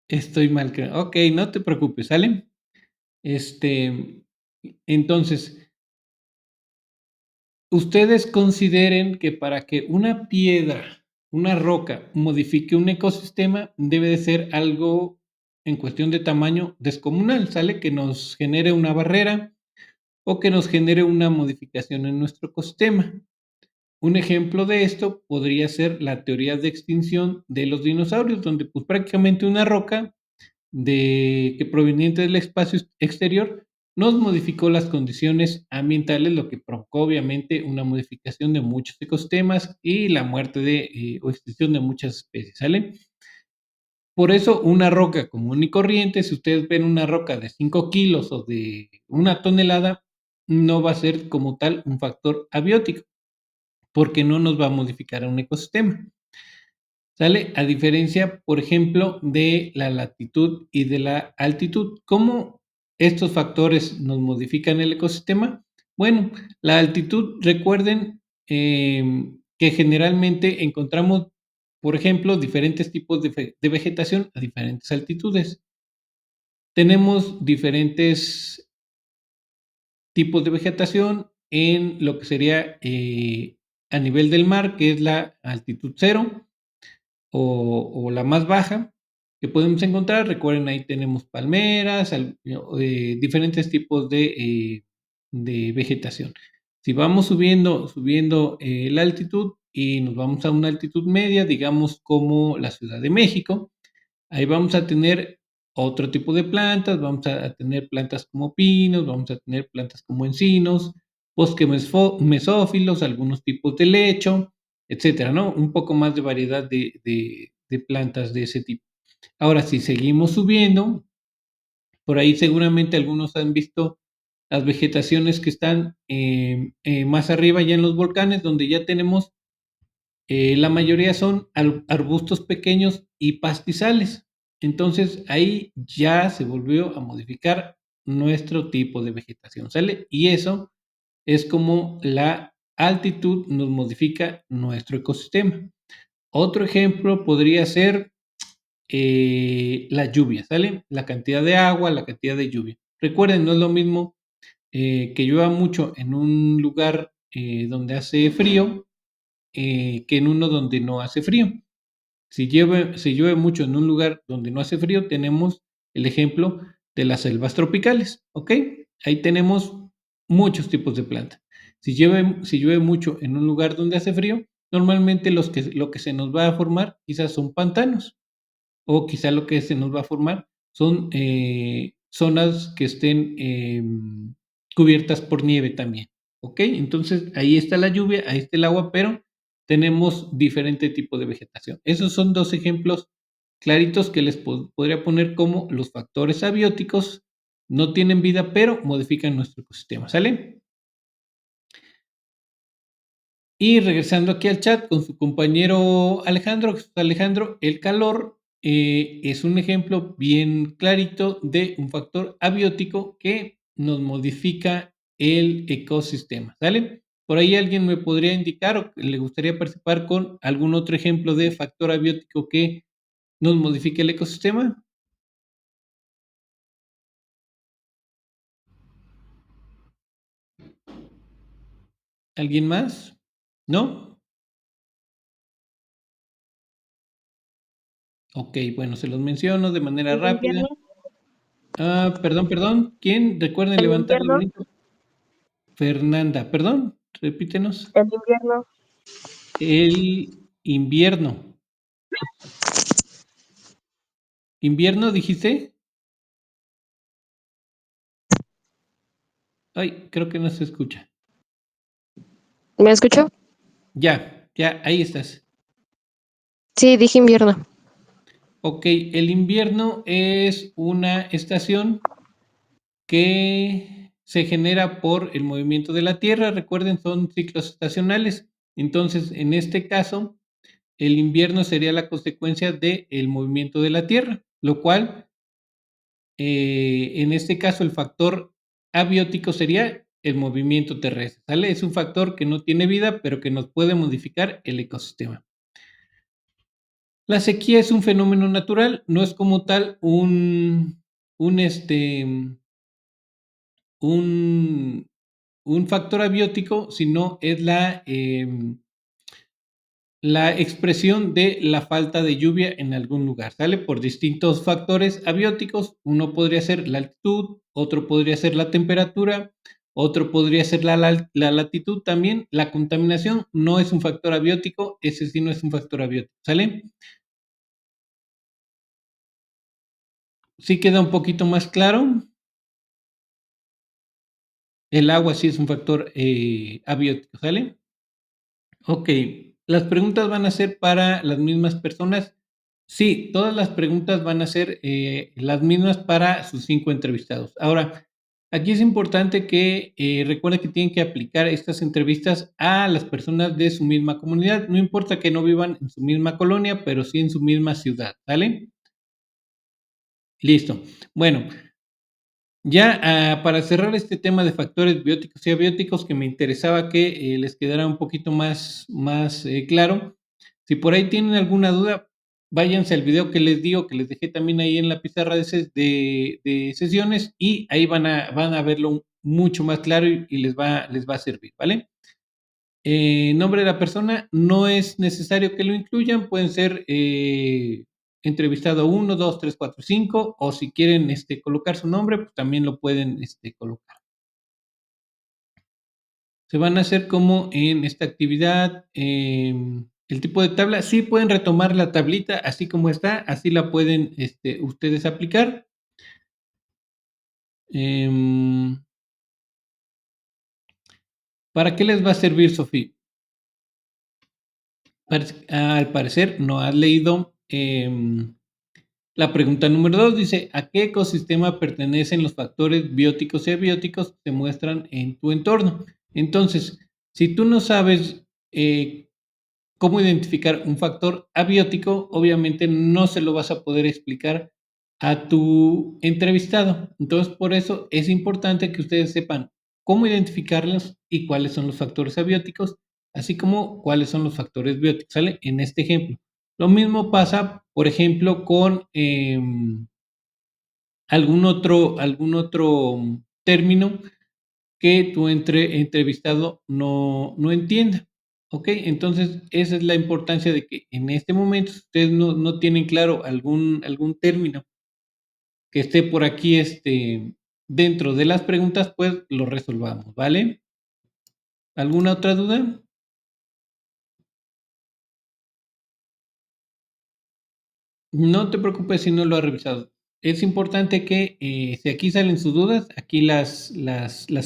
estoy mal, creo. Ok, no te preocupes, ¿sale? Entonces, ustedes consideren que para que una piedra, una roca, modifique un ecosistema, debe de ser algo en cuestión de tamaño descomunal, ¿sale? Que nos genere una barrera o que nos genere una modificación en nuestro ecosistema. Un ejemplo de esto podría ser la teoría de extinción de los dinosaurios, donde pues prácticamente una roca que proveniente del espacio exterior nos modificó las condiciones ambientales, lo que provocó obviamente una modificación de muchos ecosistemas y la muerte o extinción de muchas especies, ¿sale? Por eso una roca común y corriente, si ustedes ven una roca de 5 kilos o de una tonelada, no va a ser como tal un factor abiótico, porque no nos va a modificar a un ecosistema. ¿Sale? A diferencia, por ejemplo, de la latitud y de la altitud. ¿Cómo estos factores nos modifican el ecosistema? Bueno, la altitud, recuerden que generalmente encontramos, por ejemplo, diferentes tipos de vegetación a diferentes altitudes. Tenemos diferentes tipos de vegetación en lo que sería a nivel del mar, que es la altitud cero o la más baja que podemos encontrar. Recuerden, ahí tenemos palmeras, diferentes tipos de vegetación. Si vamos subiendo la altitud y nos vamos a una altitud media, digamos como la Ciudad de México, ahí vamos a tener otro tipo de plantas, vamos a tener plantas como pinos, vamos a tener plantas como encinos, bosques mesófilos, algunos tipos de lecho, etcétera, ¿no? Un poco más de variedad de plantas de ese tipo. Ahora, si seguimos subiendo, por ahí seguramente algunos han visto las vegetaciones que están más arriba ya en los volcanes, donde ya tenemos, la mayoría son arbustos pequeños y pastizales. Entonces ahí ya se volvió a modificar nuestro tipo de vegetación, ¿sale? Y eso es como la altitud nos modifica nuestro ecosistema. Otro ejemplo podría ser la lluvia, ¿sale? La cantidad de agua, la cantidad de lluvia. Recuerden, no es lo mismo que llueva mucho en un lugar donde hace frío que en uno donde no hace frío. Si llueve mucho en un lugar donde no hace frío, tenemos el ejemplo de las selvas tropicales, ¿ok? Ahí tenemos muchos tipos de plantas. Si llueve mucho en un lugar donde hace frío, normalmente lo que se nos va a formar quizás son pantanos o quizá lo que se nos va a formar son zonas que estén cubiertas por nieve también, ¿ok? Entonces ahí está la lluvia, ahí está el agua, pero tenemos diferente tipo de vegetación. Esos son dos ejemplos claritos que les podría poner como los factores abióticos no tienen vida, pero modifican nuestro ecosistema, ¿sale? Y regresando aquí al chat con su compañero Alejandro, Alejandro, el calor es un ejemplo bien clarito de un factor abiótico que nos modifica el ecosistema, ¿sale? Por ahí alguien me podría indicar o le gustaría participar con algún otro ejemplo de factor abiótico que nos modifique el ecosistema. ¿Alguien más? ¿No? Ok, bueno, se los menciono de manera ¿El rápida. invierno? Ah, perdón, perdón. ¿Quién? Recuerden ¿El levantar la invierno? manito. Fernanda, perdón, repítenos. ¿El invierno? El invierno. ¿Invierno dijiste? Ay, creo que no se escucha. ¿Me escuchó? Ya, ya, ahí estás. Sí, dije invierno. Ok, el invierno es una estación que se genera por el movimiento de la Tierra. Recuerden, son ciclos estacionales. Entonces, en este caso, el invierno sería la consecuencia del movimiento de la Tierra, lo cual en este caso el factor abiótico sería el movimiento terrestre, ¿sale? Es un factor que no tiene vida, pero que nos puede modificar el ecosistema. La sequía es un fenómeno natural, no es como tal un, este, un, un factor abiótico, sino es la expresión de la falta de lluvia en algún lugar, ¿sale? Por distintos factores abióticos, uno podría ser la altitud, otro podría ser la temperatura, otro podría ser la latitud también. La contaminación no es un factor abiótico, ese sí no es un factor abiótico, ¿sale? Sí queda un poquito más claro. El agua sí es un factor abiótico, ¿sale? Ok, las preguntas van a ser para las mismas personas. Sí, todas las preguntas van a ser las mismas para sus 5 entrevistados. Ahora, aquí es importante que recuerde que tienen que aplicar estas entrevistas a las personas de su misma comunidad. No importa que no vivan en su misma colonia, pero sí en su misma ciudad, ¿sale? Listo. Bueno, ya para cerrar este tema de factores bióticos y abióticos, que me interesaba que les quedara un poquito más claro, si por ahí tienen alguna duda, váyanse al video que les digo, que les dejé también ahí en la pizarra de sesiones y ahí van a verlo mucho más claro y les va a servir, ¿vale? Nombre de la persona, no es necesario que lo incluyan, pueden ser entrevistado uno, 2, 3, 4, 5, o si quieren colocar su nombre, pues también lo pueden colocar. Se van a hacer como en esta actividad El tipo de tabla, sí pueden retomar la tablita así como está, así la pueden, ustedes aplicar. Em, ¿Para qué les va a servir, Sofía? Al parecer no has leído la pregunta número 2. Dice, ¿a qué ecosistema pertenecen los factores bióticos y abióticos que se muestran en tu entorno? Entonces, si tú no sabes cómo identificar un factor abiótico, obviamente no se lo vas a poder explicar a tu entrevistado. Entonces, por eso es importante que ustedes sepan cómo identificarlos y cuáles son los factores abióticos, así como cuáles son los factores bióticos, ¿sale? En este ejemplo. Lo mismo pasa, por ejemplo, con algún otro término que tu entrevistado no entienda. ¿Ok? Entonces, esa es la importancia de que en este momento, si ustedes no tienen claro algún término que esté por aquí dentro de las preguntas, pues lo resolvamos, ¿vale? ¿Alguna otra duda? No te preocupes si no lo has revisado. Es importante que si aquí salen sus dudas, aquí las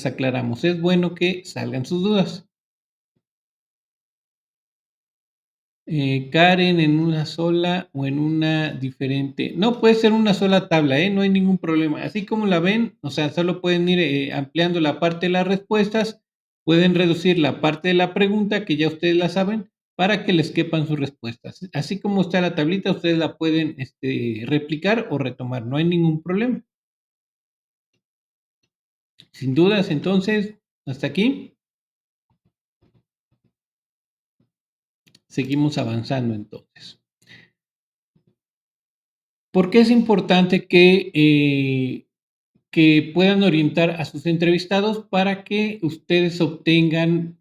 aclaramos. Es bueno que salgan sus dudas. Karen, en una sola o en una diferente. No, puede ser una sola tabla, no hay ningún problema. Así como la ven, o sea, solo pueden ir ampliando la parte de las respuestas, pueden reducir la parte de la pregunta, que ya ustedes la saben, para que les quepan sus respuestas. Así como está la tablita, ustedes la pueden replicar o retomar, no hay ningún problema. Sin dudas, entonces, hasta aquí. Seguimos avanzando entonces. ¿Por qué es importante que puedan orientar a sus entrevistados para que ustedes obtengan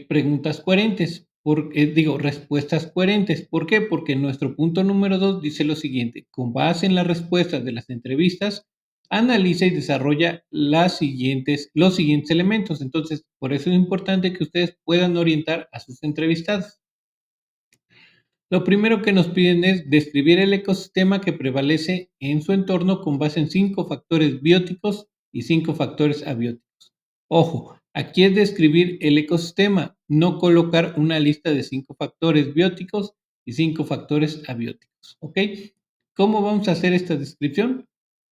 preguntas coherentes? Respuestas coherentes. ¿Por qué? Porque nuestro punto número 2 dice lo siguiente: con base en las respuestas de las entrevistas, analiza y desarrolla los siguientes elementos. Entonces, por eso es importante que ustedes puedan orientar a sus entrevistados. Lo primero que nos piden es describir el ecosistema que prevalece en su entorno con base en 5 factores bióticos y 5 factores abióticos. Ojo, aquí es describir el ecosistema, no colocar una lista de 5 factores bióticos y 5 factores abióticos. ¿Ok? ¿Cómo vamos a hacer esta descripción?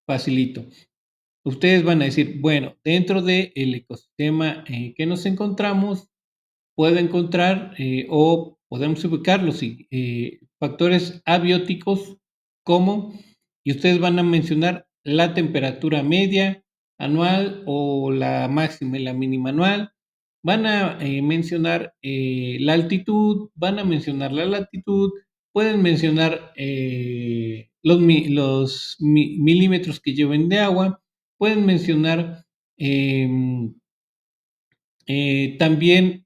Facilito. Ustedes van a decir, bueno, dentro del ecosistema que nos encontramos, puedo encontrar o podemos ubicar los factores abióticos como, y ustedes van a mencionar la temperatura media anual o la máxima y la mínima anual, van a mencionar la altitud, van a mencionar la latitud, pueden mencionar los milímetros que lleven de agua, pueden mencionar em, también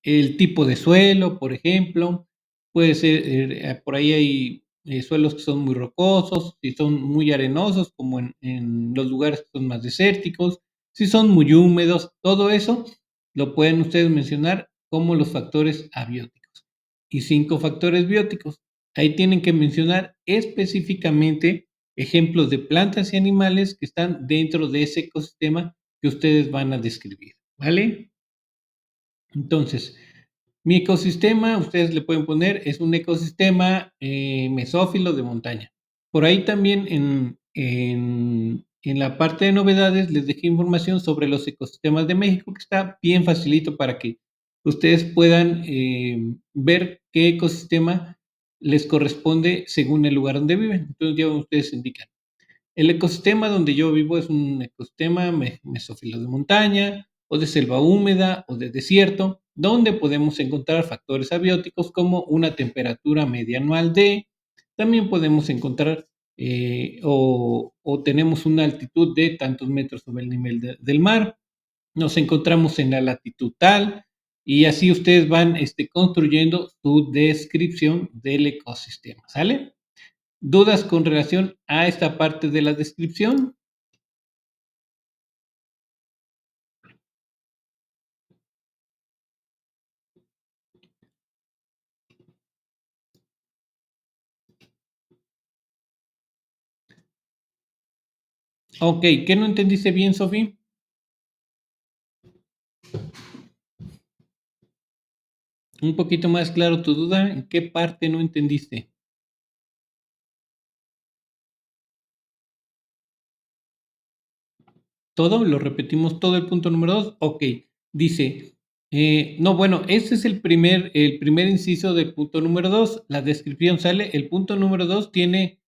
el tipo de suelo, por ejemplo, puede ser, por ahí hay suelos que son muy rocosos, si son muy arenosos, como en los lugares que son más desérticos, si son muy húmedos, todo eso lo pueden ustedes mencionar como los factores abióticos. Y 5 factores bióticos. Ahí tienen que mencionar específicamente ejemplos de plantas y animales que están dentro de ese ecosistema que ustedes van a describir, ¿vale? Entonces, mi ecosistema, ustedes le pueden poner, es un ecosistema mesófilo de montaña. Por ahí también en la parte de novedades les dejé información sobre los ecosistemas de México, que está bien facilito para que ustedes puedan ver qué ecosistema les corresponde según el lugar donde viven. Entonces ya ustedes indican. El ecosistema donde yo vivo es un ecosistema mesófilo de montaña, o de selva húmeda, o de desierto, donde podemos encontrar factores abióticos como una temperatura media anual de, también podemos encontrar o tenemos una altitud de tantos metros sobre el nivel del mar, nos encontramos en la latitud tal, y así ustedes van construyendo su descripción del ecosistema, ¿sale? ¿Dudas con relación a esta parte de la descripción? Ok, ¿qué no entendiste bien, Sofi? Un poquito más claro tu duda, ¿en qué parte no entendiste? ¿Todo? ¿Lo repetimos todo el punto número 2? Ok, dice, no, bueno, ese es el primer inciso del punto número 2. La descripción sale, el punto número 2 tiene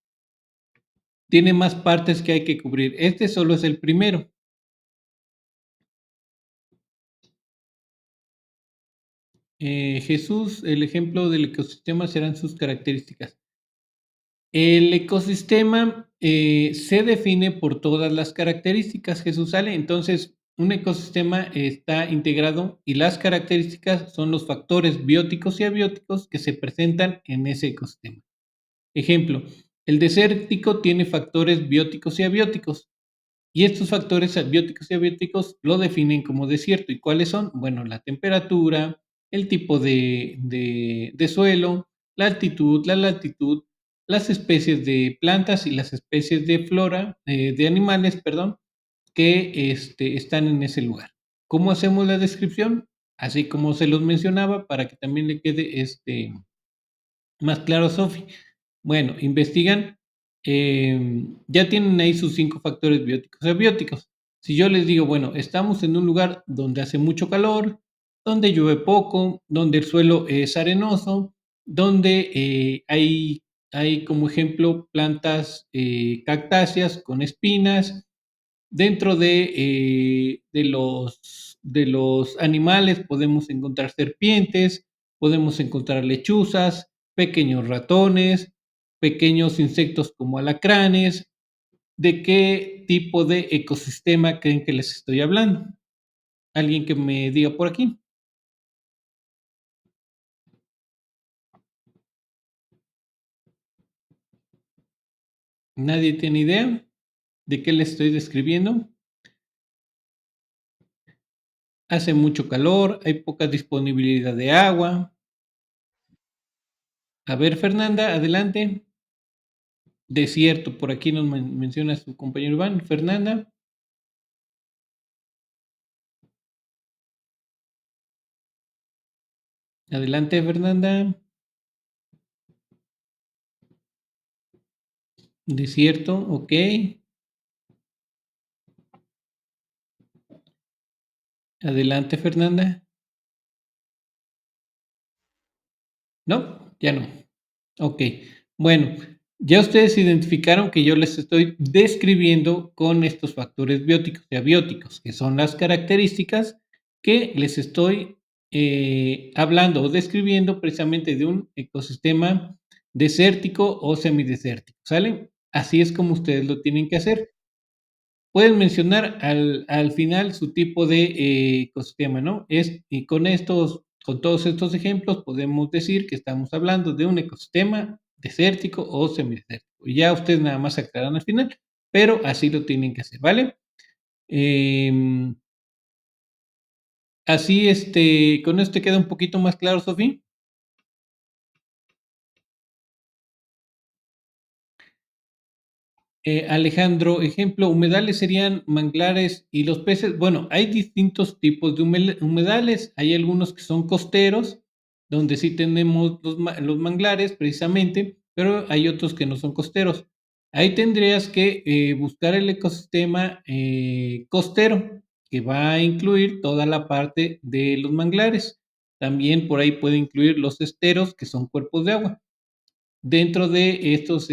más partes que hay que cubrir. Este solo es el primero. Jesús, el ejemplo del ecosistema serán sus características. El ecosistema se define por todas las características, Jesús sale. Entonces, un ecosistema está integrado y las características son los factores bióticos y abióticos que se presentan en ese ecosistema. Ejemplo, el desértico tiene factores bióticos y abióticos. Y estos factores bióticos y abióticos lo definen como desierto. ¿Y cuáles son? Bueno, la temperatura, el tipo de suelo, la altitud, la latitud, las especies de plantas y las especies de flora, de animales, perdón, que están en ese lugar. ¿Cómo hacemos la descripción? Así como se los mencionaba, para que también le quede más claro, Sofi. Bueno, investigan, ya tienen ahí sus 5 factores bióticos y abióticos. Si yo les digo, bueno, estamos en un lugar donde hace mucho calor, donde llueve poco, donde el suelo es arenoso, donde hay como ejemplo plantas cactáceas con espinas. Dentro de los animales podemos encontrar serpientes, podemos encontrar lechuzas, pequeños ratones, pequeños insectos como alacranes. ¿De qué tipo de ecosistema creen que les estoy hablando? ¿Alguien que me diga por aquí? ¿Nadie tiene idea de qué les estoy describiendo? Hace mucho calor, hay poca disponibilidad de agua. A ver, Fernanda, adelante. Desierto, por aquí nos menciona su compañero Iván. Fernanda, adelante, Fernanda. Desierto, ok. Adelante, Fernanda. No, ya no. Ok. Bueno, ya ustedes identificaron que yo les estoy describiendo con estos factores bióticos y abióticos, que son las características que les estoy hablando o describiendo precisamente de un ecosistema desértico o semidesértico, ¿sale? Así es como ustedes lo tienen que hacer. Pueden mencionar al final su tipo de ecosistema, ¿no? Y con todos estos ejemplos, podemos decir que estamos hablando de un ecosistema desértico o semidesértico. Y ya ustedes nada más aclaran al final, pero así lo tienen que hacer, ¿vale? Em, así, con esto te queda un poquito más claro, Sofía. Alejandro, ejemplo, humedales serían manglares y los peces. Bueno, hay distintos tipos de humedales. Hay algunos que son costeros, donde sí tenemos los manglares precisamente, pero hay otros que no son costeros. Ahí tendrías que buscar el ecosistema costero, que va a incluir toda la parte de los manglares. También por ahí puede incluir los esteros, que son cuerpos de agua. Dentro de estos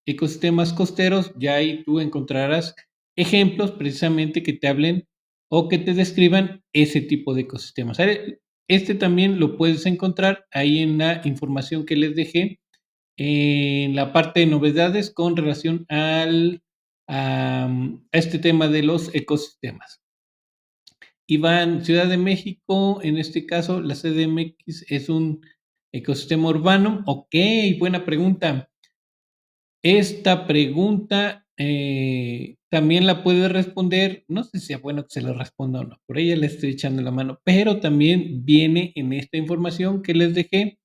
ecosistemas costeros, ya ahí tú encontrarás ejemplos precisamente que te hablen o que te describan ese tipo de ecosistemas. ¿Sale? Este también lo puedes encontrar ahí en la información que les dejé en la parte de novedades con relación a este tema de los ecosistemas. Iván, Ciudad de México, en este caso, la CDMX es un ecosistema urbano. Ok, buena pregunta. Esta pregunta también la puede responder, no sé si sea bueno que se la responda o no, por ella le estoy echando la mano, pero también viene en esta información que les dejé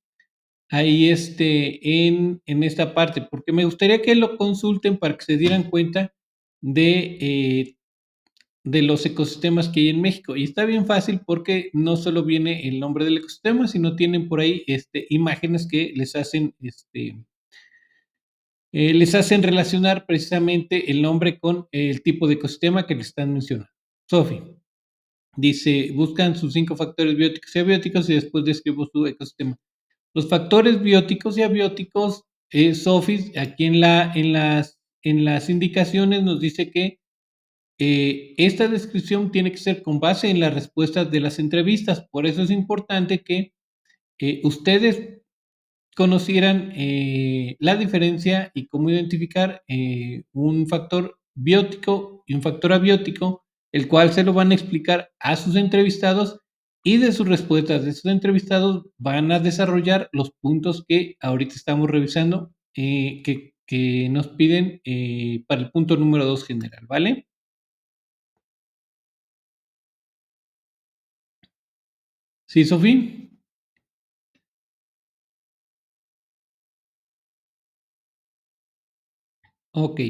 ahí en esta parte, porque me gustaría que lo consulten para que se dieran cuenta de los ecosistemas que hay en México. Y está bien fácil porque no solo viene el nombre del ecosistema, sino tienen por ahí imágenes que les hacen relacionar precisamente el nombre con el tipo de ecosistema que le están mencionando. Sofi dice, buscan sus 5 factores bióticos y abióticos y después describo su ecosistema. Los factores bióticos y abióticos, Sofi, aquí en las indicaciones nos dice que esta descripción tiene que ser con base en las respuestas de las entrevistas. Por eso es importante que ustedes conocieran la diferencia y cómo identificar un factor biótico y un factor abiótico, el cual se lo van a explicar a sus entrevistados y de sus respuestas de sus entrevistados van a desarrollar los puntos que ahorita estamos revisando, que nos piden para el punto número 2 general, ¿vale? ¿Sí, Sofía? Ok.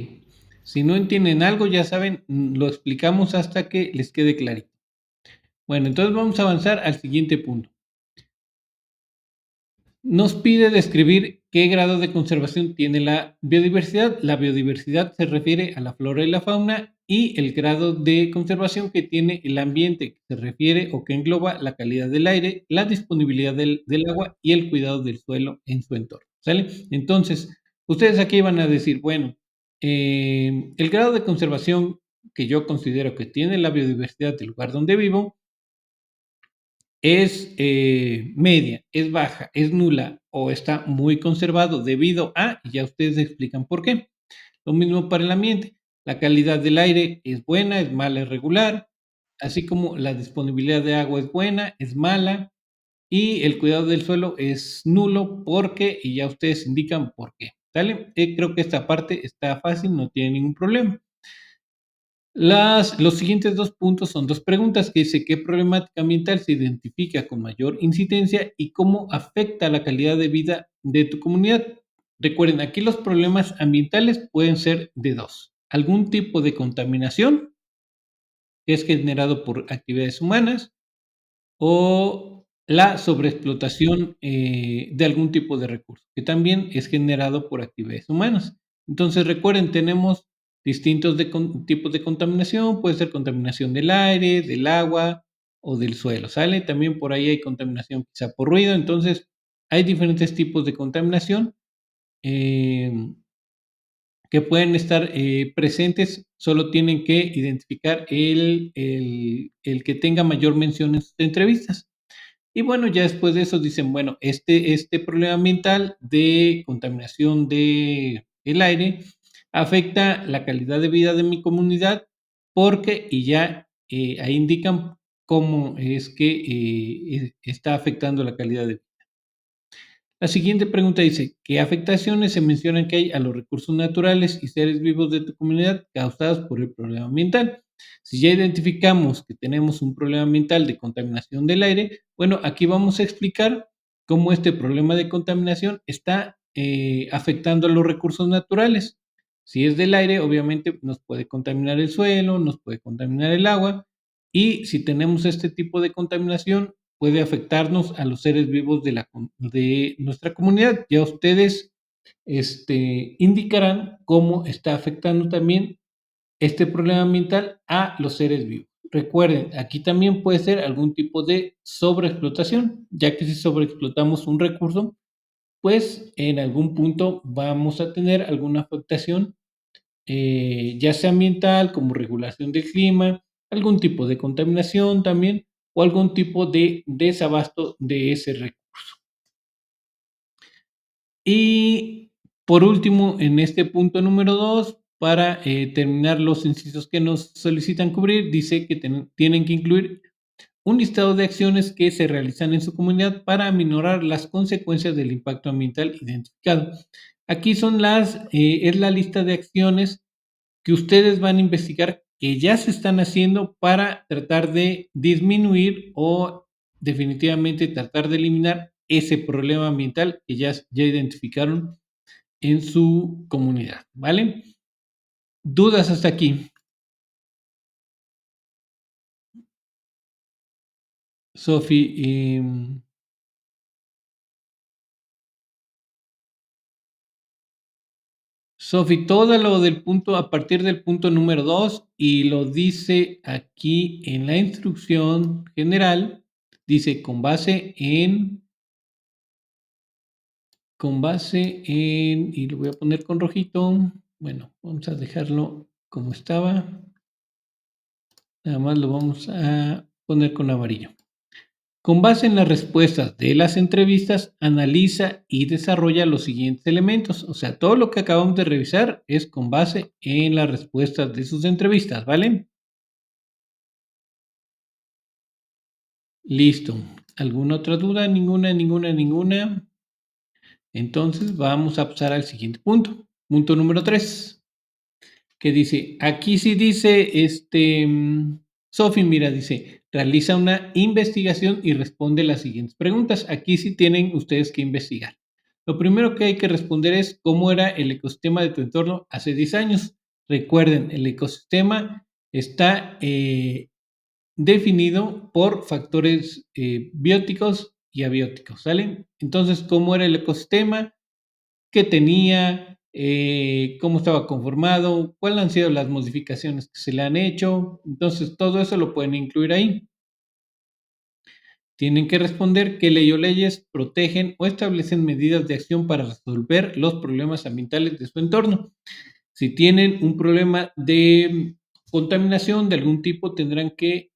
Si no entienden algo, ya saben, lo explicamos hasta que les quede clarito. Bueno, entonces vamos a avanzar al siguiente punto. Nos pide describir qué grado de conservación tiene la biodiversidad. La biodiversidad se refiere a la flora y la fauna y el grado de conservación que tiene el ambiente, que se refiere o que engloba la calidad del aire, la disponibilidad del agua y el cuidado del suelo en su entorno. ¿Sale? Entonces, ustedes aquí van a decir, bueno, el grado de conservación que yo considero que tiene la biodiversidad del lugar donde vivo es media, es baja, es nula o está muy conservado debido a, y ya ustedes explican por qué. Lo mismo para el ambiente. La calidad del aire es buena, es mala, es regular, así como la disponibilidad de agua es buena, es mala, y el cuidado del suelo es nulo porque, y ya ustedes indican por qué. ¿Sale? Creo que esta parte está fácil, no tiene ningún problema. Los siguientes dos puntos son dos preguntas que dice qué problemática ambiental se identifica con mayor incidencia y cómo afecta la calidad de vida de tu comunidad. Recuerden, aquí los problemas ambientales pueden ser de dos. Algún tipo de contaminación que es generado por actividades humanas o la sobreexplotación de algún tipo de recurso, que también es generado por actividades humanas. Entonces, recuerden, tenemos distintos tipos de contaminación, puede ser contaminación del aire, del agua o del suelo, ¿sale? También por ahí hay contaminación quizá por ruido, entonces hay diferentes tipos de contaminación eh, que pueden estar presentes, solo tienen que identificar el que tenga mayor mención en sus entrevistas. Y bueno, ya después de eso dicen, bueno, este problema ambiental de contaminación de el aire afecta la calidad de vida de mi comunidad porque, y ya ahí indican cómo es que está afectando la calidad de vida. La siguiente pregunta dice, ¿qué afectaciones se mencionan que hay a los recursos naturales y seres vivos de tu comunidad causadas por el problema ambiental? Si ya identificamos que tenemos un problema ambiental de contaminación del aire, bueno, aquí vamos a explicar cómo este problema de contaminación está afectando a los recursos naturales. Si es del aire, obviamente nos puede contaminar el suelo, nos puede contaminar el agua, y si tenemos este tipo de contaminación, puede afectarnos a los seres vivos de nuestra comunidad. Ya ustedes indicarán cómo está afectando también este problema ambiental a los seres vivos. Recuerden, aquí también puede ser algún tipo de sobreexplotación, ya que si sobreexplotamos un recurso, pues en algún punto vamos a tener alguna afectación, ya sea ambiental, como regulación del clima, algún tipo de contaminación también, o algún tipo de desabasto de ese recurso. Y por último, en este punto número 2, para terminar los incisos que nos solicitan cubrir, dice que tienen que incluir un listado de acciones que se realizan en su comunidad para aminorar las consecuencias del impacto ambiental identificado. Aquí es la lista de acciones que ustedes van a investigar que ya se están haciendo para tratar de disminuir o definitivamente tratar de eliminar ese problema ambiental que ya identificaron en su comunidad, ¿vale? ¿Dudas hasta aquí? Sofi, Sofi, todo lo del punto, a partir del punto número 2, y lo dice aquí en la instrucción general, dice con base en, y lo voy a poner con rojito, bueno, vamos a dejarlo como estaba, nada más lo vamos a poner con amarillo. Con base en las respuestas de las entrevistas, analiza y desarrolla los siguientes elementos. O sea, todo lo que acabamos de revisar es con base en las respuestas de sus entrevistas, ¿vale? Listo. ¿Alguna otra duda? Ninguna, ninguna, ninguna. Entonces vamos a pasar al siguiente punto. Punto número 3. Que dice, aquí sí dice, Sofi, mira, dice, realiza una investigación y responde las siguientes preguntas. Aquí sí tienen ustedes que investigar. Lo primero que hay que responder es cómo era el ecosistema de tu entorno hace 10 años. Recuerden, el ecosistema está definido por factores bióticos y abióticos, ¿sale? Entonces, ¿cómo era el ecosistema? ¿Qué tenía? ¿Cómo estaba conformado? ¿Cuáles han sido las modificaciones que se le han hecho? Entonces, todo eso lo pueden incluir ahí. Tienen que responder qué ley o leyes protegen o establecen medidas de acción para resolver los problemas ambientales de su entorno. Si tienen un problema de contaminación de algún tipo, tendrán que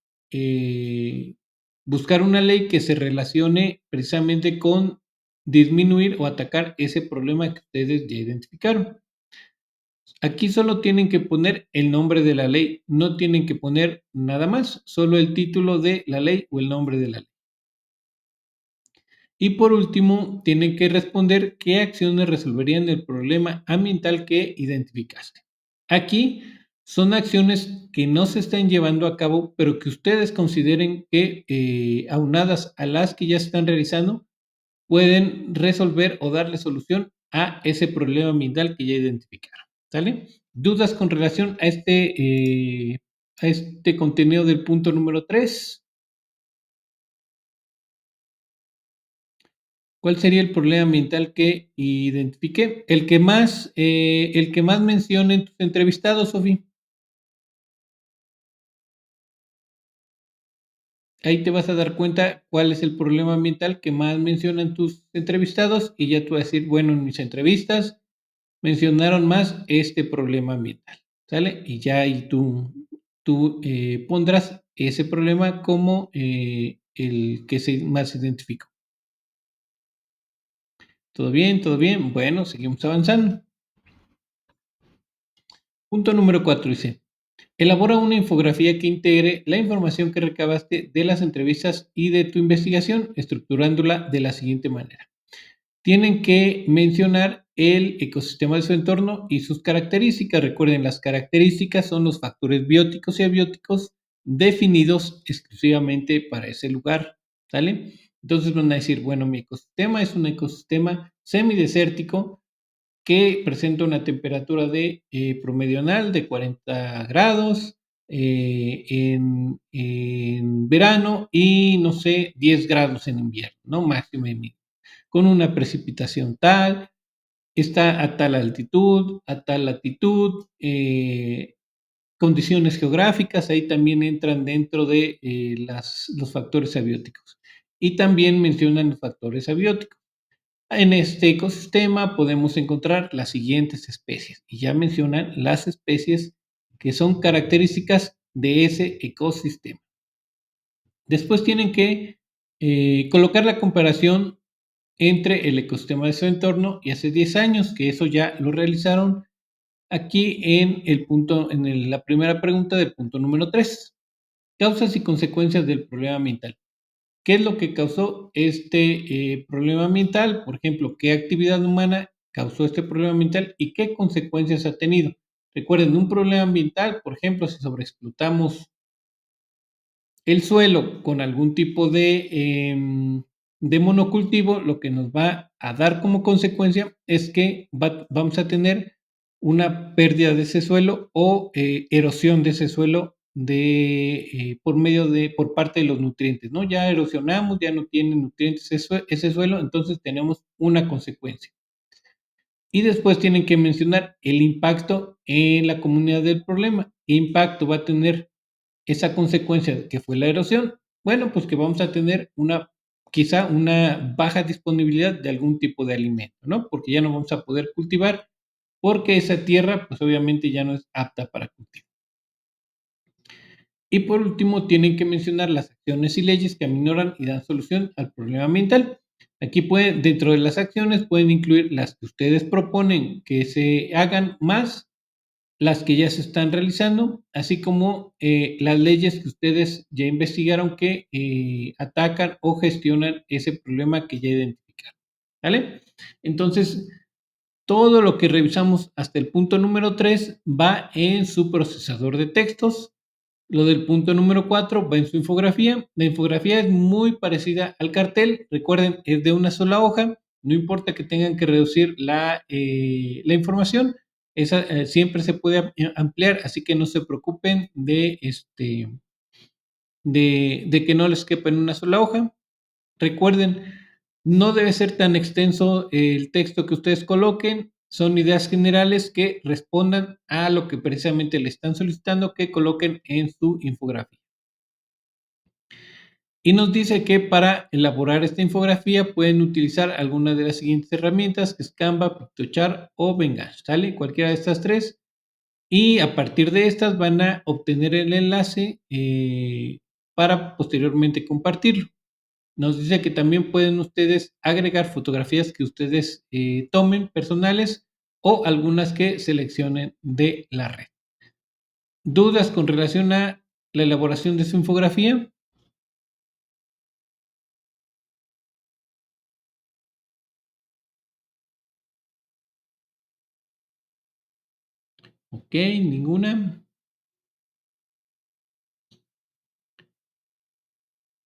buscar una ley que se relacione precisamente con disminuir o atacar ese problema que ustedes ya identificaron. Aquí solo tienen que poner el nombre de la ley, no tienen que poner nada más, solo el título de la ley o el nombre de la ley. Y por último, tienen que responder qué acciones resolverían el problema ambiental que identificaste. Aquí son acciones que no se están llevando a cabo, pero que ustedes consideren que, aunadas a las que ya se están realizando, pueden resolver o darle solución a ese problema ambiental que ya identificaron. ¿Sale? ¿Dudas con relación a este contenido del punto número 3? ¿Cuál sería el problema ambiental que identifiqué? El que más mencionen tus entrevistados, Sofi. Ahí te vas a dar cuenta cuál es el problema ambiental que más mencionan tus entrevistados y ya tú vas a decir, bueno, en mis entrevistas mencionaron más este problema ambiental, ¿sale? Y ya ahí tú pondrás ese problema como el que se más identificó. ¿Todo bien? ¿Todo bien? Bueno, seguimos avanzando. Punto número 4 dice, elabora una infografía que integre la información que recabaste de las entrevistas y de tu investigación, estructurándola de la siguiente manera. Tienen que mencionar el ecosistema de su entorno y sus características. Recuerden, las características son los factores bióticos y abióticos definidos exclusivamente para ese lugar, ¿sale? Entonces van a decir, bueno, mi ecosistema es un ecosistema semidesértico que presenta una temperatura de promedio anual de 40 grados en verano y, no sé, 10 grados en invierno, ¿no? Máximo y mínimo. Con una precipitación tal, está a tal altitud, a tal latitud, condiciones geográficas, ahí también entran dentro de los factores abióticos. Y también mencionan los factores abióticos. En este ecosistema podemos encontrar las siguientes especies y ya mencionan las especies que son características de ese ecosistema. Después tienen que colocar la comparación entre el ecosistema de su entorno y hace 10 años, que eso ya lo realizaron aquí en el punto, la primera pregunta del punto número 3. Causas y consecuencias del problema ambiental. ¿Qué es lo que causó este problema ambiental? Por ejemplo, ¿qué actividad humana causó este problema ambiental y qué consecuencias ha tenido? Recuerden, un problema ambiental, por ejemplo, si sobreexplotamos el suelo con algún tipo de monocultivo, lo que nos va a dar como consecuencia es que vamos a tener una pérdida de ese suelo o erosión de ese suelo por parte de los nutrientes, ¿no? Ya erosionamos, ya no tiene nutrientes ese suelo, entonces tenemos una consecuencia. Y después tienen que mencionar el impacto en la comunidad del problema. ¿Qué impacto va a tener esa consecuencia que fue la erosión? Bueno, pues que vamos a tener quizá una baja disponibilidad de algún tipo de alimento, ¿no? Porque ya no vamos a poder cultivar, porque esa tierra, pues obviamente ya no es apta para cultivar. Y por último, tienen que mencionar las acciones y leyes que aminoran y dan solución al problema ambiental. Aquí dentro de las acciones pueden incluir las que ustedes proponen que se hagan más las que ya se están realizando, así como las leyes que ustedes ya investigaron que atacan o gestionan ese problema que ya identificaron. ¿Vale? Entonces, todo lo que revisamos hasta el punto número 3 va en su procesador de textos. Lo del punto número 4 va en su infografía. La infografía es muy parecida al cartel. Recuerden, es de una sola hoja. No importa que tengan que reducir la información. Esa siempre se puede ampliar, así que no se preocupen de que no les quepa en una sola hoja. Recuerden, no debe ser tan extenso el texto que ustedes coloquen. Son ideas generales que respondan a lo que precisamente le están solicitando que coloquen en su infografía. Y nos dice que para elaborar esta infografía pueden utilizar alguna de las siguientes herramientas, que es Canva, Pictochart o Venga, ¿sale? Cualquiera de estas tres. Y a partir de estas van a obtener el enlace para posteriormente compartirlo. Nos dice que también pueden ustedes agregar fotografías que ustedes tomen personales o algunas que seleccionen de la red. ¿Dudas con relación a la elaboración de su infografía? Ok, ninguna.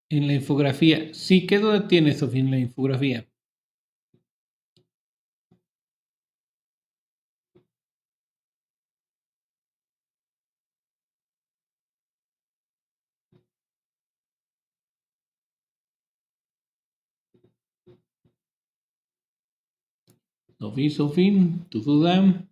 En la infografía. Sí, ¿qué duda tienes, Sofía, en la infografía? Sofía, tu duda.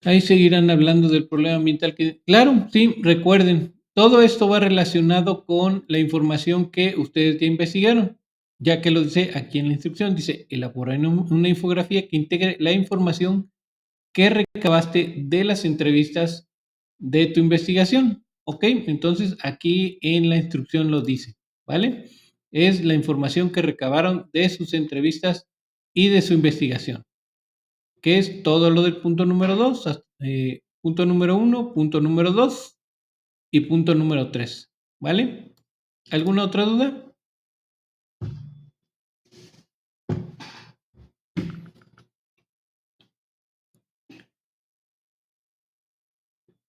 Ahí seguirán hablando del problema ambiental que, claro, sí, recuerden, todo esto va relacionado con la información que ustedes ya investigaron, ya que lo dice aquí en la instrucción, dice, elabora una infografía que integre la información que recabaste de las entrevistas de tu investigación. ¿Ok? Entonces aquí en la instrucción lo dice, ¿vale? Es la información que recabaron de sus entrevistas y de su investigación, que es todo lo del punto número 2, punto número 1, punto número 2 y punto número 3, ¿vale? ¿Alguna otra duda?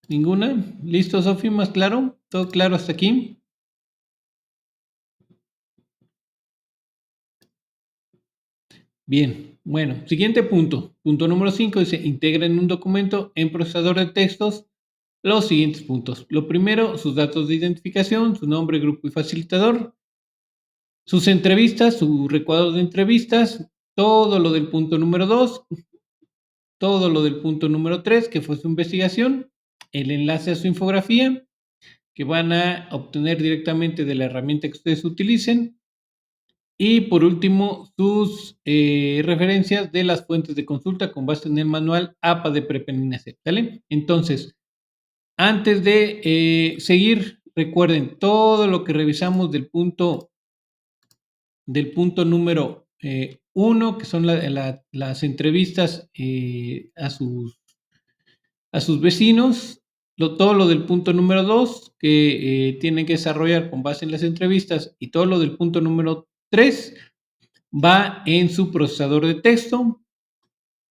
¿Ninguna? ¿Listo, Sofi? ¿Más claro? ¿Todo claro hasta aquí? Bien, bueno, siguiente punto. Punto número 5 dice, integra en un documento en procesador de textos los siguientes puntos. Lo primero, sus datos de identificación, su nombre, grupo y facilitador, sus entrevistas, su recuadro de entrevistas, todo lo del punto número 2, todo lo del punto número 3, que fue su investigación, el enlace a su infografía, que van a obtener directamente de la herramienta que ustedes utilicen, y por último, sus referencias de las fuentes de consulta con base en el manual APA de Prepenina C, ¿vale? Entonces, antes de seguir, recuerden todo lo que revisamos del punto número 1, que son las entrevistas a sus vecinos, todo lo del punto número 2, que tienen que desarrollar con base en las entrevistas, y todo lo del punto número 3 va en su procesador de texto.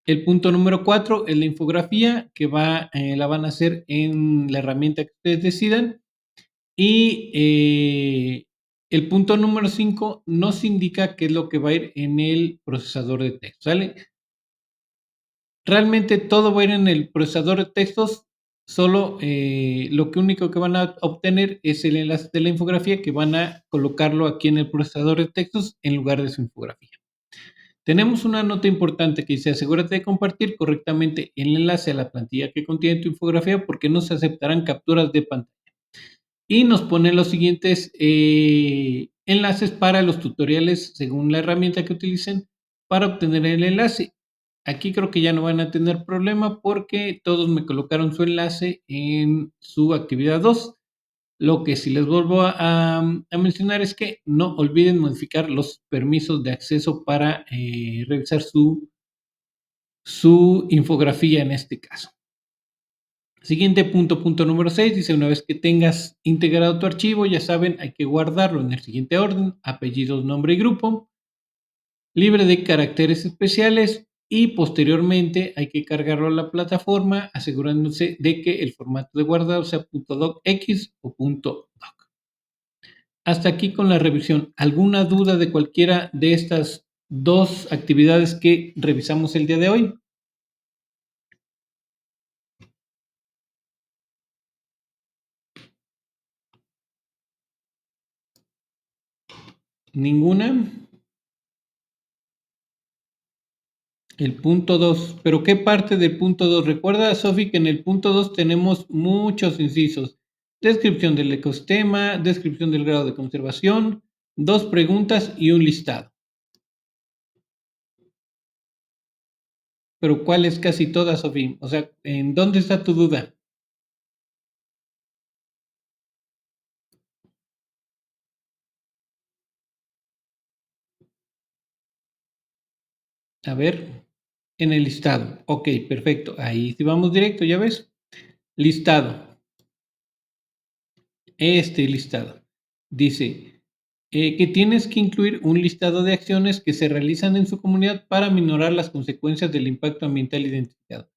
El punto número 4 es la infografía, que la van a hacer en la herramienta que ustedes decidan. Y el punto número 5 nos indica qué es lo que va a ir en el procesador de texto, ¿sale? realmente todo va a ir en el procesador de textos, solo lo que único que van a obtener es el enlace de la infografía que van a colocarlo aquí en el procesador de textos en lugar de su infografía. Tenemos una nota importante que dice: asegúrate de compartir correctamente el enlace a la plantilla que contiene tu infografía porque no se aceptarán capturas de pantalla. Y nos pone los siguientes enlaces para los tutoriales según la herramienta que utilicen para obtener el enlace. Aquí creo que ya no van a tener problema porque todos me colocaron su enlace en su actividad 2. Lo que sí les vuelvo a mencionar es que no olviden modificar los permisos de acceso para revisar su infografía en este caso. Siguiente punto, punto número 6, dice: una vez que tengas integrado tu archivo, ya saben, hay que guardarlo en el siguiente orden: apellidos, nombre y grupo, libre de caracteres especiales, y posteriormente hay que cargarlo a la plataforma asegurándose de que el formato de guardado sea .docx o .doc. Hasta aquí con la revisión. ¿Alguna duda de cualquiera de estas dos actividades que revisamos el día de hoy? ¿Ninguna? El punto 2, pero ¿qué parte del punto 2? Recuerda, Sofi, que en el punto 2 tenemos muchos incisos. Descripción del ecosistema, descripción del grado de conservación, dos preguntas y un listado. Pero ¿cuál es casi toda, Sofi? O sea, ¿en dónde está tu duda? A ver, en el listado. Ok, perfecto. Ahí sí vamos directo, ¿ya ves? Listado. Este listado. Dice que tienes que incluir un listado de acciones que se realizan en su comunidad para minorar las consecuencias del impacto ambiental identificado.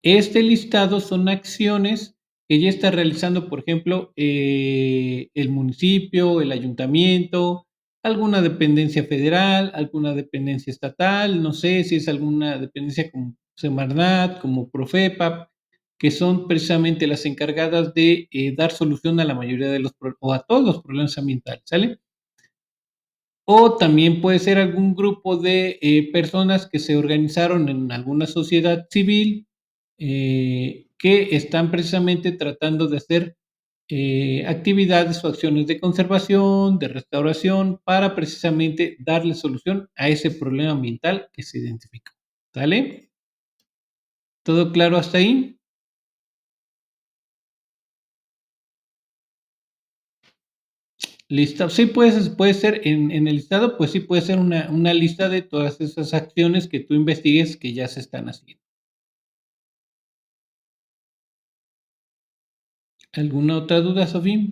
Este listado son acciones que ya está realizando, por ejemplo, el municipio, el ayuntamiento, alguna dependencia federal, alguna dependencia estatal, no sé si es alguna dependencia como Semarnat, como Profepa, que son precisamente las encargadas de dar solución a la mayoría de los o a todos los problemas ambientales, ¿sale? O también puede ser algún grupo de personas que se organizaron en alguna sociedad civil que están precisamente tratando de hacer actividades o acciones de conservación, de restauración, para precisamente darle solución a ese problema ambiental que se identificó. ¿Sale? ¿Todo claro hasta ahí? Lista, sí, puede ser en el listado, pues sí puede ser una lista de todas esas acciones que tú investigues que ya se están haciendo. ¿Alguna otra duda, Sofía?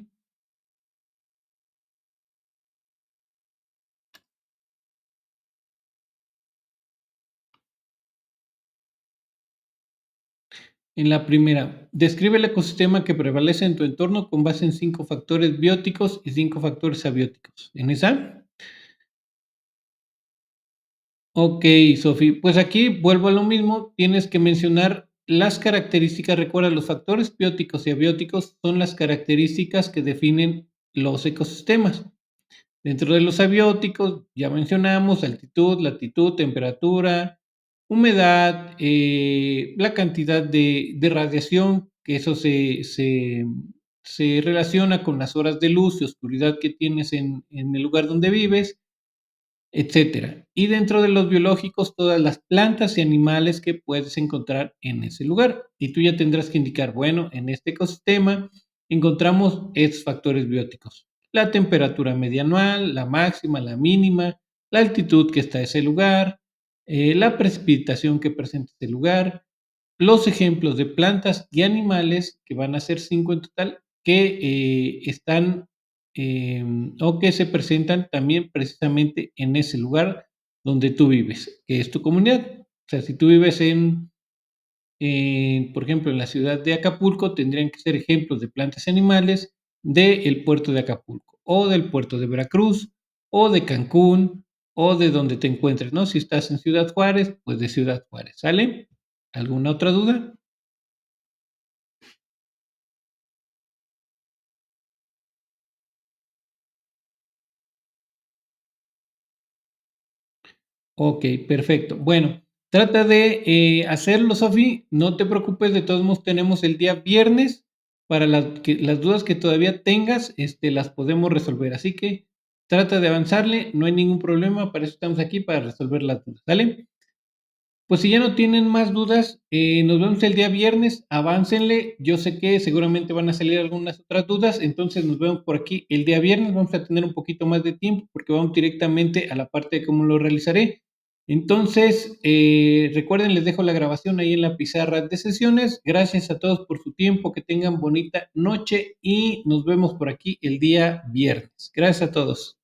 En la primera, describe el ecosistema que prevalece en tu entorno con base en 5 factores bióticos y 5 factores abióticos. ¿En esa? Ok, Sofía. Pues aquí vuelvo a lo mismo. Tienes que mencionar las características. Recuerda, los factores bióticos y abióticos son las características que definen los ecosistemas. Dentro de los abióticos, ya mencionamos altitud, latitud, temperatura, humedad, la cantidad de radiación, que eso se relaciona con las horas de luz y oscuridad que tienes en el lugar donde vives, etcétera. Y dentro de los biológicos, todas las plantas y animales que puedes encontrar en ese lugar. Y tú ya tendrás que indicar, bueno, en este ecosistema encontramos estos factores bióticos: la temperatura media anual, la máxima, la mínima, la altitud que está ese lugar, la precipitación que presenta ese lugar, los ejemplos de plantas y animales, que van a ser 5 en total, que están o que se presentan también precisamente en ese lugar donde tú vives, que es tu comunidad. O sea, si tú vives por ejemplo, en la ciudad de Acapulco, tendrían que ser ejemplos de plantas y animales del puerto de Acapulco, o del puerto de Veracruz, o de Cancún, o de donde te encuentres, ¿no? Si estás en Ciudad Juárez, pues de Ciudad Juárez, ¿sale? ¿Alguna otra duda? Ok, perfecto. Bueno, trata de hacerlo, Sofi. No te preocupes, de todos modos tenemos el día viernes para las dudas que todavía tengas, las podemos resolver. Así que trata de avanzarle, no hay ningún problema, para eso estamos aquí, para resolver las dudas. ¿Sale? Pues si ya no tienen más dudas, nos vemos el día viernes, aváncenle. Yo sé que seguramente van a salir algunas otras dudas, entonces nos vemos por aquí el día viernes. Vamos a tener un poquito más de tiempo porque vamos directamente a la parte de cómo lo realizaré. Entonces, recuerden, les dejo la grabación ahí en la pizarra de sesiones. Gracias a todos por su tiempo, que tengan bonita noche y nos vemos por aquí el día viernes. Gracias a todos.